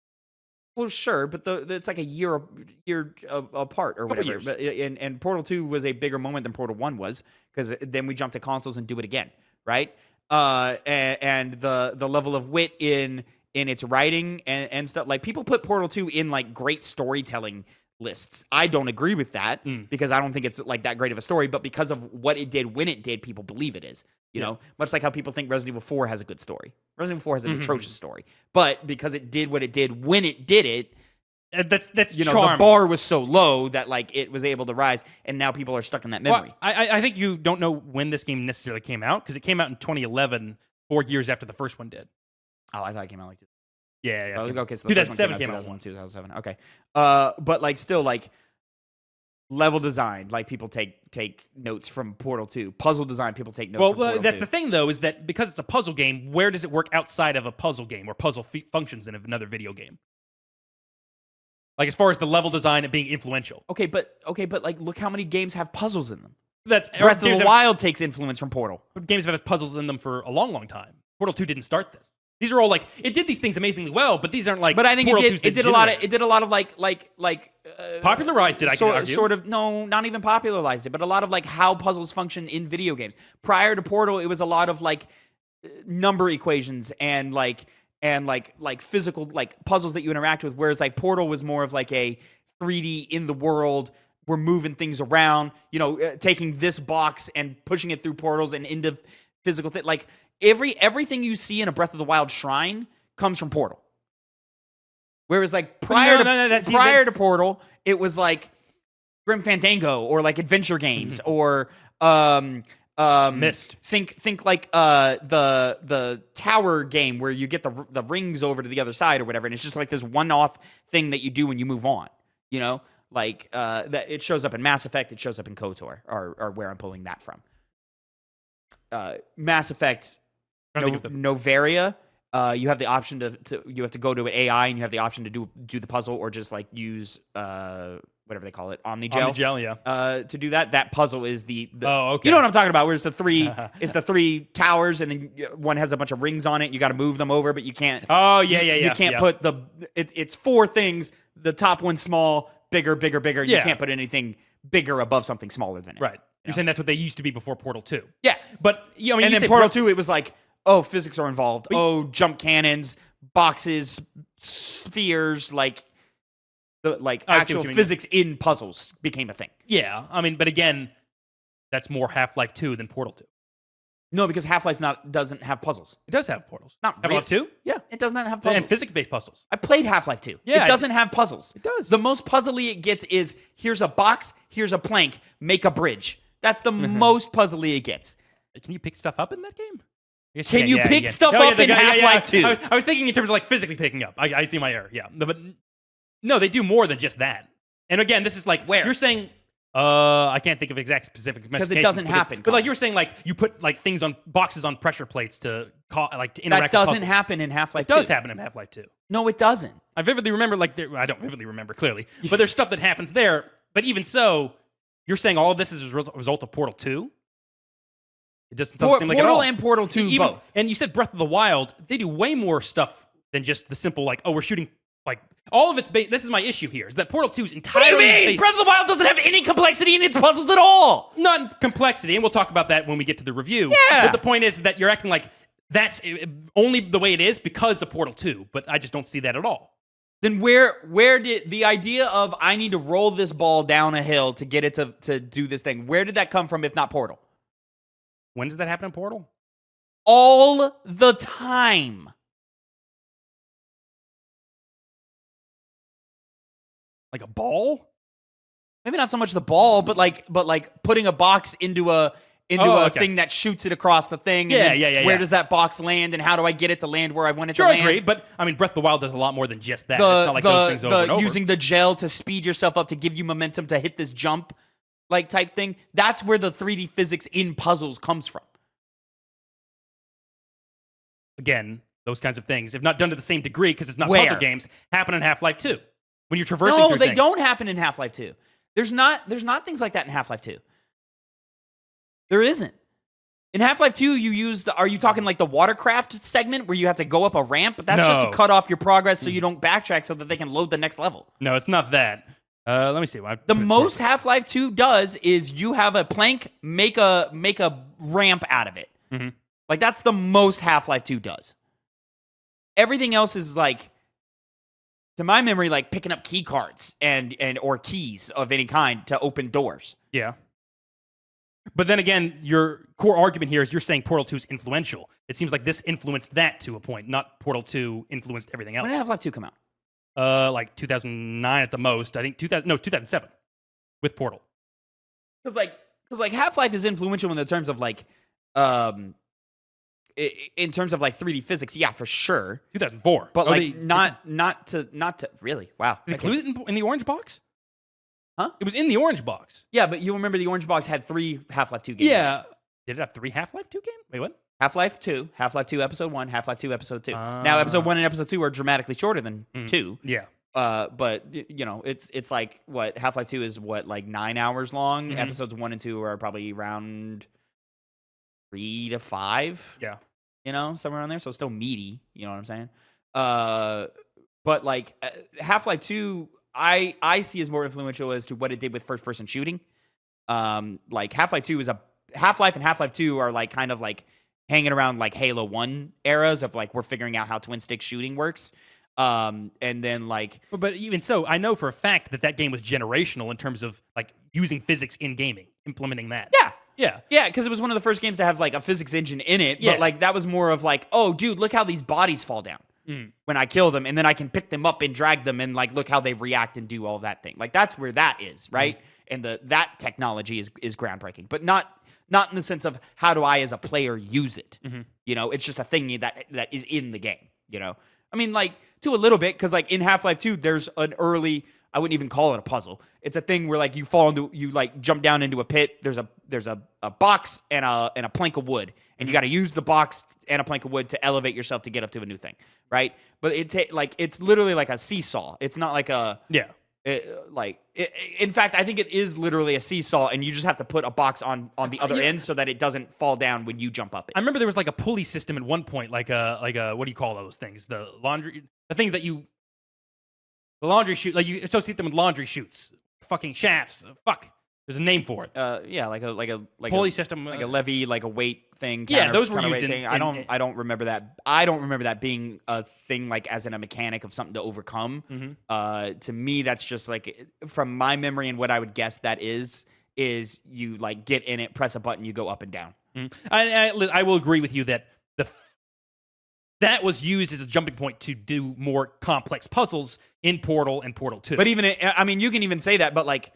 Well, sure, but it's like a year apart or Couple whatever. years. But and Portal 2 was a bigger moment than Portal 1 was, because then we jump to consoles and do it again, right? And the level of wit in its writing and stuff, like people put Portal 2 in like great storytelling lists. I don't agree with that because I don't think it's like that great of a story, but because of what it did when it did, people believe it is. You know, much like how people think Resident Evil 4 has a good story. Resident Evil 4 has an atrocious story, but because it did what it did when it did it, that's you know, charming. the bar was so low that like it was able to rise, and now people are stuck in that memory. Well, I think you don't know when this game necessarily came out, because it came out in 2011, 4 years after the first one did. Oh, I thought it came out like Yeah. okay, so the first one 2007 came came out out. 2007. Okay, but like still like level design, like people take notes from Portal 2. Puzzle design, people take notes from Portal 2. That's the thing, though, is that because it's a puzzle game, where does it work outside of a puzzle game or puzzle functions in another video game? Like, as far as the level design and being influential. Okay, but like look how many games have puzzles in them. That's Breath of the Wild takes influence from Portal. Games have had puzzles in them for a long, long time. Portal 2 didn't start this. These are all like, it did these things amazingly well, but these aren't like. But I think Portal it 2's did a lot of like popularized it. I can argue. Sort of, no, not even popularized it, but a lot of like how puzzles function in video games. Prior to Portal, it was a lot of like number equations and like physical like puzzles that you interact with. Whereas like Portal was more of like a 3D in the world. We're moving things around, you know, taking this box and pushing it through portals and into physical thing. Like everything you see in a Breath of the Wild shrine comes from Portal. Whereas like prior to Portal, it was like Grim Fandango or like adventure games or Myst. Think like the tower game where you get the rings over to the other side or whatever, and it's just like this one-off thing that you do when you move on. You know, like that it shows up in Mass Effect, it shows up in KOTOR, or where I'm pulling that from. Mass Effect, Novaria. You have the option to you have to go to an AI and you have the option to do the puzzle or just like use whatever they call it, Omnigel. Omnigel, yeah. To do that. That puzzle is the oh, okay. You know what I'm talking about? Where it's the three towers and then one has a bunch of rings on it. And you got to move them over, but you can't. Oh yeah. You can't put it's four things. The top one's small, bigger. You can't put anything bigger above something smaller than it. Right. You're saying that's what they used to be before Portal 2. Yeah, but I mean, and then Portal 2, it was like, oh, physics are involved. Oh, jump cannons, boxes, spheres, like actual physics in puzzles became a thing. Yeah, I mean, but again, that's more Half-Life 2 than Portal 2. No, because Half-Life doesn't have puzzles. It does have portals. Not Half-Life 2? Yeah, it does not have puzzles. And physics-based puzzles. I played Half-Life 2. Yeah, it doesn't have puzzles. It does. The most puzzly it gets is here's a box, here's a plank, make a bridge. That's the most puzzly it gets. Can you pick stuff up in that game? Can you pick stuff up in Half-Life 2? I was thinking in terms of like physically picking up. I see my error. Yeah, but no, they do more than just that. And again, this is like where you're saying. I can't think of exact specific because it doesn't happen. But like you were saying, like you put like things on boxes on pressure plates to interact. That doesn't happen in Half-Life 2. It does happen in Half-Life 2. No, it doesn't. I vividly remember I don't vividly remember clearly, but there's stuff that happens there. But even so, you're saying all of this is a result of Portal 2? It doesn't seem like Portal at all. And Portal 2 both. And you said Breath of the Wild, they do way more stuff than just the simple like, oh, we're shooting like all of it's based. This is my issue here, is that Portal 2 is entirely What do you mean? based. Breath of the Wild doesn't have any complexity in its puzzles at all. Not complexity, and we'll talk about that when we get to the review. Yeah. But the point is that you're acting like that's only the way it is because of Portal 2, but I just don't see that at all. Then where did the idea of I need to roll this ball down a hill to get it to do this thing, where did that come from if not Portal? When does that happen in Portal? All the time. Like a ball? Maybe not so much the ball, but like putting a box into a thing that shoots it across the thing. Yeah. Where does that box land, and how do I get it to land where I want it to Sure, land? I agree, but I mean, Breath of the Wild does a lot more than just that. It's not like those things over and over. Using the gel to speed yourself up to give you momentum to hit this jump, like type thing. That's where the 3D physics in puzzles comes from. Again, those kinds of things, if not done to the same degree, because it's not puzzle games, happen in Half-Life 2. When you're traversing through they things. don't happen in Half-Life 2. There's not things like that in Half-Life 2. There isn't. In Half-Life 2, you use are you talking like the watercraft segment where you have to go up a ramp? But that's just to No. cut off your progress so you don't backtrack so that they can load the next level. No, it's not that. Let me see. The most Half-Life 2 does is you have a plank, make a ramp out of it. Mm-hmm. Like, that's the most Half-Life 2 does. Everything else is like, to my memory, like picking up key cards and or keys of any kind to open doors. Yeah. But then again, your core argument here is you're saying Portal 2 is influential. It seems like this influenced that to a point, not Portal 2 influenced everything else. When did Half-Life 2 come out? Like 2009 at the most. I think 2007 with Portal. Because like Half-Life is influential in the terms of like, in terms of like 3D physics, yeah, for sure. 2004. But like not to really. Wow. Did they include it in the orange box? Huh? It was in the orange box. Yeah, but you remember the orange box had 3 Half-Life 2 games. Yeah. Did it have 3 Half-Life 2 games? Wait, what? Half-Life 2, Half-Life 2 Episode 1, Half-Life 2 Episode 2. Now, Episode 1 and Episode 2 are dramatically shorter than 2. Yeah. But, you know, it's like, what, Half-Life 2 is, what, like 9 hours long? Episodes 1 and 2 are probably around 3 to 5. Yeah. You know, somewhere around there. So, still meaty. You know what I'm saying? But, like, Half-Life 2, I see as more influential as to what it did with first-person shooting. Like, Half-Life 2 is Half-Life and Half-Life 2 are, like, kind of, like, hanging around, like, Halo 1 eras of, like, we're figuring out how twin-stick shooting works. And then, like... But even so, I know for a fact that game was generational in terms of, like, using physics in gaming, implementing that. Yeah. Yeah. Yeah, because it was one of the first games to have, like, a physics engine in it. Yeah. But, like, that was more of, like, oh, dude, look how these bodies fall down when I kill them. And then I can pick them up and drag them and, like, look how they react and do all that thing. Like, that's where that is, right? And that technology is groundbreaking. But not in the sense of how do I as a player use it. You know, it's just a thing that is in the game, you know? I mean, like, to a little bit, because, like, in Half-Life 2, there's an early... I wouldn't even call it a puzzle. It's a thing where like you like jump down into a pit. There's a box and a plank of wood, and you got to use the box and a plank of wood to elevate yourself to get up to a new thing, right? But it's literally like a seesaw. It's not like a in fact, I think it is literally a seesaw, and you just have to put a box on the other end so that it doesn't fall down when you jump up it. I remember there was like a pulley system at one point, like a what do you call those things? The things that you. The laundry chute, like you associate them with laundry chutes, fucking shafts. Fuck, there's a name for it. Yeah, like a pulley system, like a levee, like a weight thing. Yeah, those were used in. I don't remember that. I don't remember that being a thing like as in a mechanic of something to overcome. To me, that's just like from my memory and what I would guess that is you like get in it, press a button, you go up and down. I will agree with you that that was used as a jumping point to do more complex puzzles in Portal and Portal 2. But even, I mean, you can even say that, but like,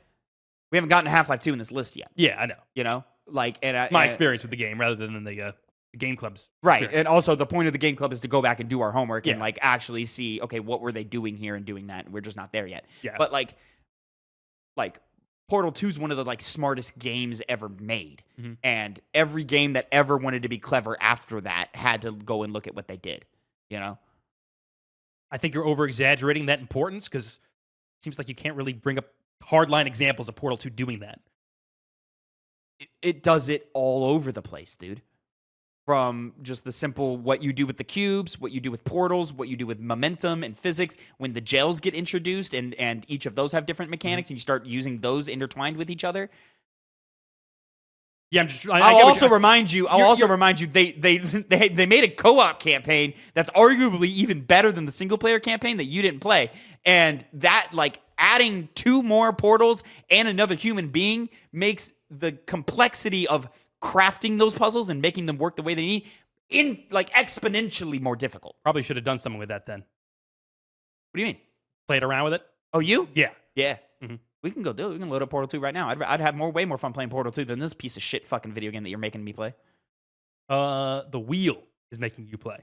we haven't gotten to Half-Life 2 in this list yet. Yeah, I know. You know? Like, my experience with the game rather than the game club's right. experience. And also, the point of the game club is to go back and do our homework and like actually see, okay, what were they doing here and doing that? And we're just not there yet. Yeah. But like Portal 2 is one of the like smartest games ever made. And every game that ever wanted to be clever after that had to go and look at what they did. You know? I think you're over-exaggerating that importance because it seems like you can't really bring up hardline examples of Portal 2 doing that. It does it all over the place, dude. From just the simple what you do with the cubes, what you do with portals, what you do with momentum and physics, when the jails get introduced and each of those have different mechanics and you start using those intertwined with each other. Yeah, I'll also remind you. They made a co-op campaign that's arguably even better than the single player campaign that you didn't play, and that like adding 2 more portals and another human being makes the complexity of crafting those puzzles and making them work the way they need in like exponentially more difficult. Probably should have done something with that then. What do you mean? Played around with it? Oh, you? Yeah. We can go do it. We can load up Portal 2 right now. I'd have way more fun playing Portal 2 than this piece of shit fucking video game that you're making me play. The wheel is making you play.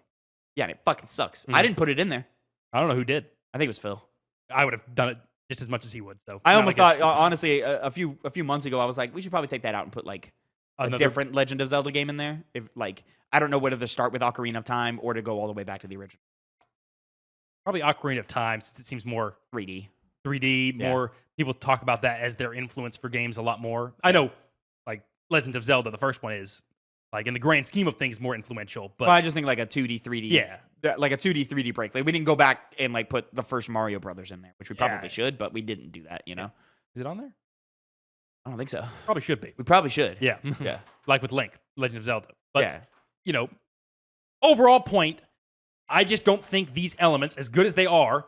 Yeah, and it fucking sucks. I didn't put it in there. I don't know who did. I think it was Phil. I would have done it just as much as he would. So I almost thought, honestly, a few months ago, I was like, we should probably take that out and put like a different Legend of Zelda game in there. If like, I don't know whether to start with Ocarina of Time or to go all the way back to the original. Probably Ocarina of Time, since it seems more 3D, more people talk about that as their influence for games a lot more. I know, like Legend of Zelda, the first one is like in the grand scheme of things, more influential. But Well, I just think like a 2D, 3D. yeah, Like a 2D, 3D break. Like we didn't go back and like put the first Mario Brothers in there, which we probably Yeah. should, but we didn't do that, you know? is it on there? I don't think so. Probably should be. We probably should. Yeah, Yeah. like with Link, Legend of Zelda. But yeah. you know, overall point, I just don't think these elements, as good as they are,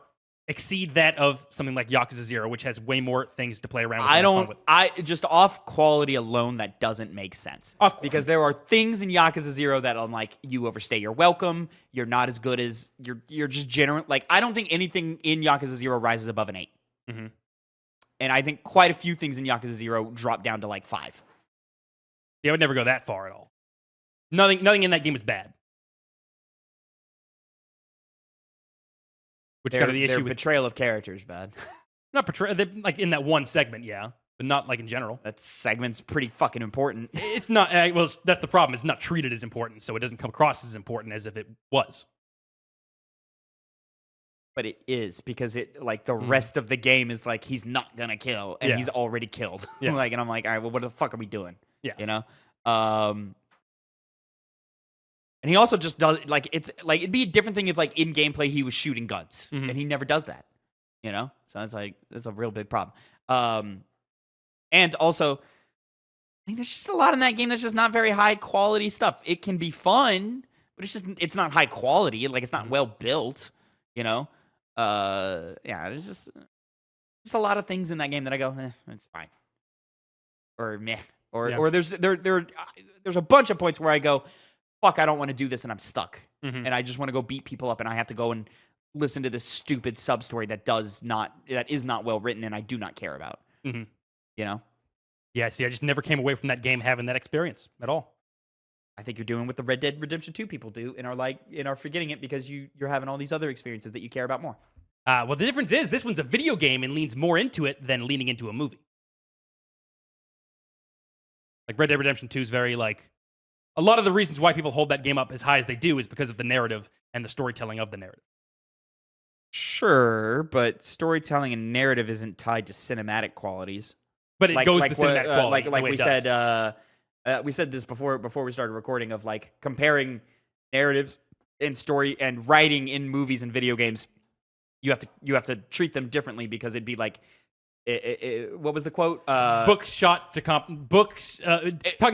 exceed that of something like Yakuza 0, which has way more things to play around with. I just off quality alone, that doesn't make sense. Because there are things in Yakuza 0 that I'm like, you overstay your welcome. You're not as good as you're just general. Like, I don't think anything in Yakuza 0 rises above an 8. Mm-hmm. And I think quite a few things in Yakuza 0 drop down to like 5. Yeah, I would never go that far at all. Nothing in that game is bad. Which is kind of the issue Their with betrayal of characters, bad. not portray like in that one segment, yeah, but not like in general. That segment's pretty fucking important. It's not. Well, that's the problem. It's not treated as important, so it doesn't come across as important as if it was. But it is, because it like the rest of the game is like he's not gonna kill, and he's already killed. Yeah. Like, and I'm like, all right, well, what the fuck are we doing? Yeah. You know? And he also just does, like, it's like, it'd be a different thing if like in gameplay he was shooting guns, and he never does that. You know? So it's like, that's a real big problem. And also, I think there's just a lot in that game that's just not very high quality stuff. It can be fun, but it's not high quality. Like, it's not well built, you know? Yeah, there's just a lot of things in that game that I go, it's fine. Or meh. Or there's a bunch of points where I go, fuck, I don't want to do this and I'm stuck. And I just want to go beat people up and I have to go and listen to this stupid sub-story that is not well written and I do not care about. You know? Yeah, see, I just never came away from that game having that experience at all. I think you're doing what the Red Dead Redemption 2 people do and are forgetting it because you're having all these other experiences that you care about more. Well, the difference is this one's a video game and leans more into it than leaning into a movie. Like Red Dead Redemption 2 is very like, a lot of the reasons why people hold that game up as high as they do is because of the narrative and the storytelling of the narrative. Sure, but storytelling and narrative isn't tied to cinematic qualities. But it goes to cinematic quality. Like we said this before we started recording, of like comparing narratives and story and writing in movies and video games. You have to treat them differently because it'd be like, what was the quote? Talking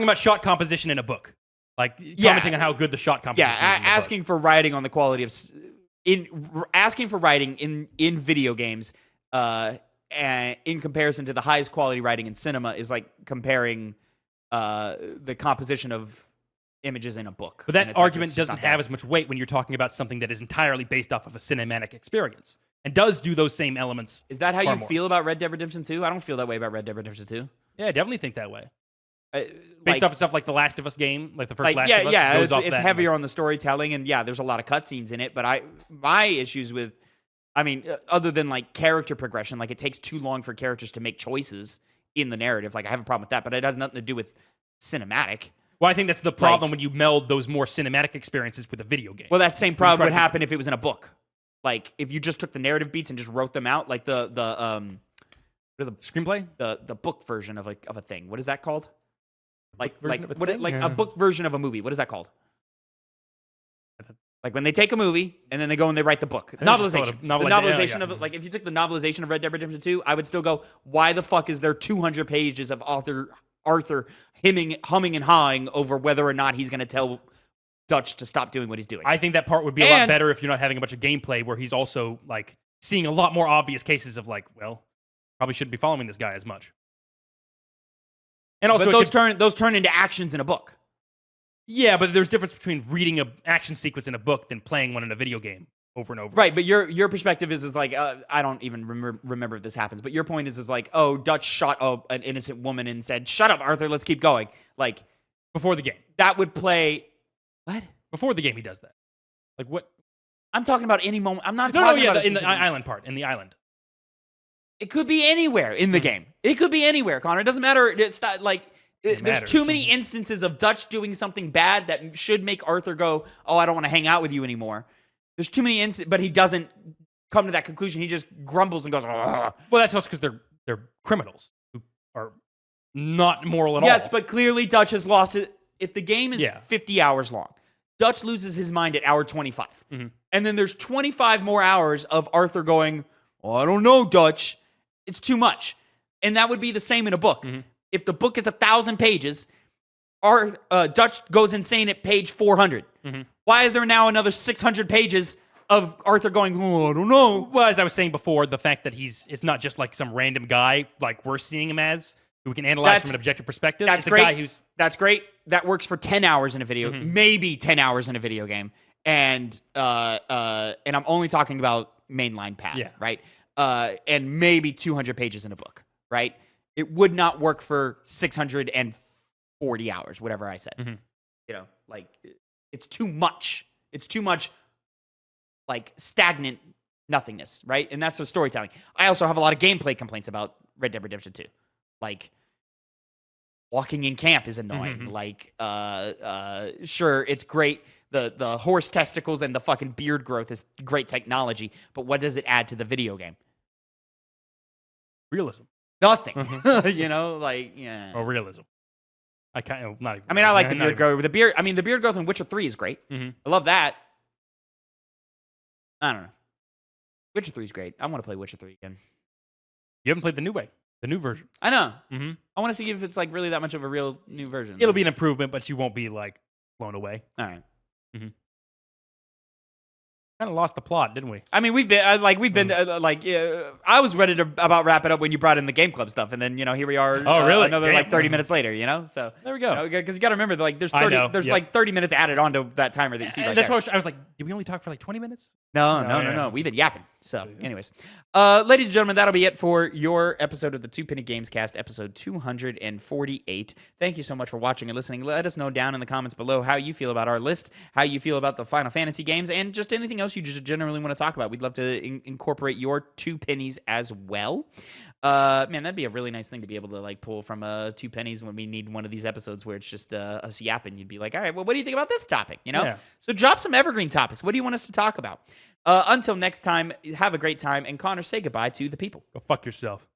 about shot composition in a book, like commenting on how good the shot composition is. Yeah, asking for writing on the quality of asking for writing in video games, and in comparison to the highest quality writing in cinema is like comparing the composition of images in a book. But that argument doesn't have as much weight when you're talking about something that is entirely based off of a cinematic experience and does do those same elements. Is that how you feel about Red Dead Redemption 2? I don't feel that way about Red Dead Redemption 2. Yeah, I definitely think that way. Based off of stuff like the Last of Us game, like the first Last of Us. Yeah, it's heavier on the storytelling, and yeah, there's a lot of cutscenes in it. But my issues with, other than like character progression, like it takes too long for characters to make choices in the narrative. Like I have a problem with that, but it has nothing to do with cinematic. Well, I think that's the problem when you meld those more cinematic experiences with a video game. Well, that same problem would happen if it was in a book. Like if you just took the narrative beats and just wrote them out, like the screenplay, the book version of a thing. What is that called? A book version of a movie. What is that called? Like when they take a movie and then they go and they write the book. Novelization. The novelization of it. Like if you took the novelization of Red Dead Redemption 2, I would still go, why the fuck is there 200 pages of Arthur humming and hawing over whether or not he's going to tell Dutch to stop doing what he's doing? I think that part would be a lot better if you're not having a bunch of gameplay where he's also like seeing a lot more obvious cases of like, well, probably shouldn't be following this guy as much. And also, but those turn into actions in a book. Yeah, but there's a difference between reading an action sequence in a book than playing one in a video game over and over. Right, but your perspective is like, I don't even remember if this happens, but your point is like, oh, Dutch shot an innocent woman and said, shut up, Arthur, let's keep going. Like, before the game. That would play, what? Before the game he does that. Like what? I'm talking about any moment. I'm not talking about in the island part, in the island. It could be anywhere in the game. It could be anywhere, Connor. It doesn't matter. It's not like there's too many instances of Dutch doing something bad that should make Arthur go, oh, I don't want to hang out with you anymore. There's too many instances, but he doesn't come to that conclusion. He just grumbles and goes, ugh. Well, that's also because they're criminals who are not moral at all. Yes, but clearly Dutch has lost it. if the game is Yeah. 50 hours long, Dutch loses his mind at hour 25. Mhm. And then there's 25 more hours of Arthur going, oh, I don't know, Dutch. It's too much. And that would be the same in a book. If the book is 1,000 pages, Dutch goes insane at page 400. Why is there now another 600 pages of Arthur going, oh, I don't know? Well, as I was saying before, the fact that it's not just like some random guy like we're seeing him as, who we can analyze from an objective perspective. That's it's great. A guy who's That's great. That works for 10 hours in a video, maybe 10 hours in a video game. And I'm only talking about mainline path, right? And maybe 200 pages in a book, right? It would not work for 640 hours, whatever I said. You know, like, it's too much. It's too much, like, stagnant nothingness, right? And that's the storytelling. I also have a lot of gameplay complaints about Red Dead Redemption 2. Like, walking in camp is annoying. Like, sure, it's great. The horse testicles and the fucking beard growth is great technology, but what does it add to the video game? realism. Nothing. You know, like, yeah. Or realism. I kind of not even. I mean, I like the beard growth. The beard growth in Witcher 3 is great. I love that. I don't know. Witcher 3 is great. I want to play Witcher 3 again. You haven't played the new version. I know. I want to see if it's like really that much of a real new version. It'll be an improvement, but you won't be like blown away. All right. Kind of lost the plot, didn't we? I mean, we've been I was ready to about wrap it up when you brought in the game club stuff, and then here we are. Oh, really? Another like 30 minutes later, So there we go. Because you got to remember, like there's 30, there's like 30 minutes added onto that timer that you see. And right that's there. why I was like, did we only talk for like 20 minutes? No. We've been yapping. So, anyways, ladies and gentlemen, that'll be it for your episode of the Two Penny Games Cast, episode 248. Thank you so much for watching and listening. Let us know down in the comments below how you feel about our list, how you feel about the Final Fantasy games, and just anything else you just generally want to talk about. We'd love to incorporate your 2 pennies as well. Man, that'd be a really nice thing to be able to like pull from 2 pennies when we need one of these episodes where it's just us yapping. You'd be like, all right, well, what do you think about this topic? Yeah. So drop some evergreen topics. What do you want us to talk about? Until next time, have a great time. And Connor, say goodbye to the people. Go fuck yourself.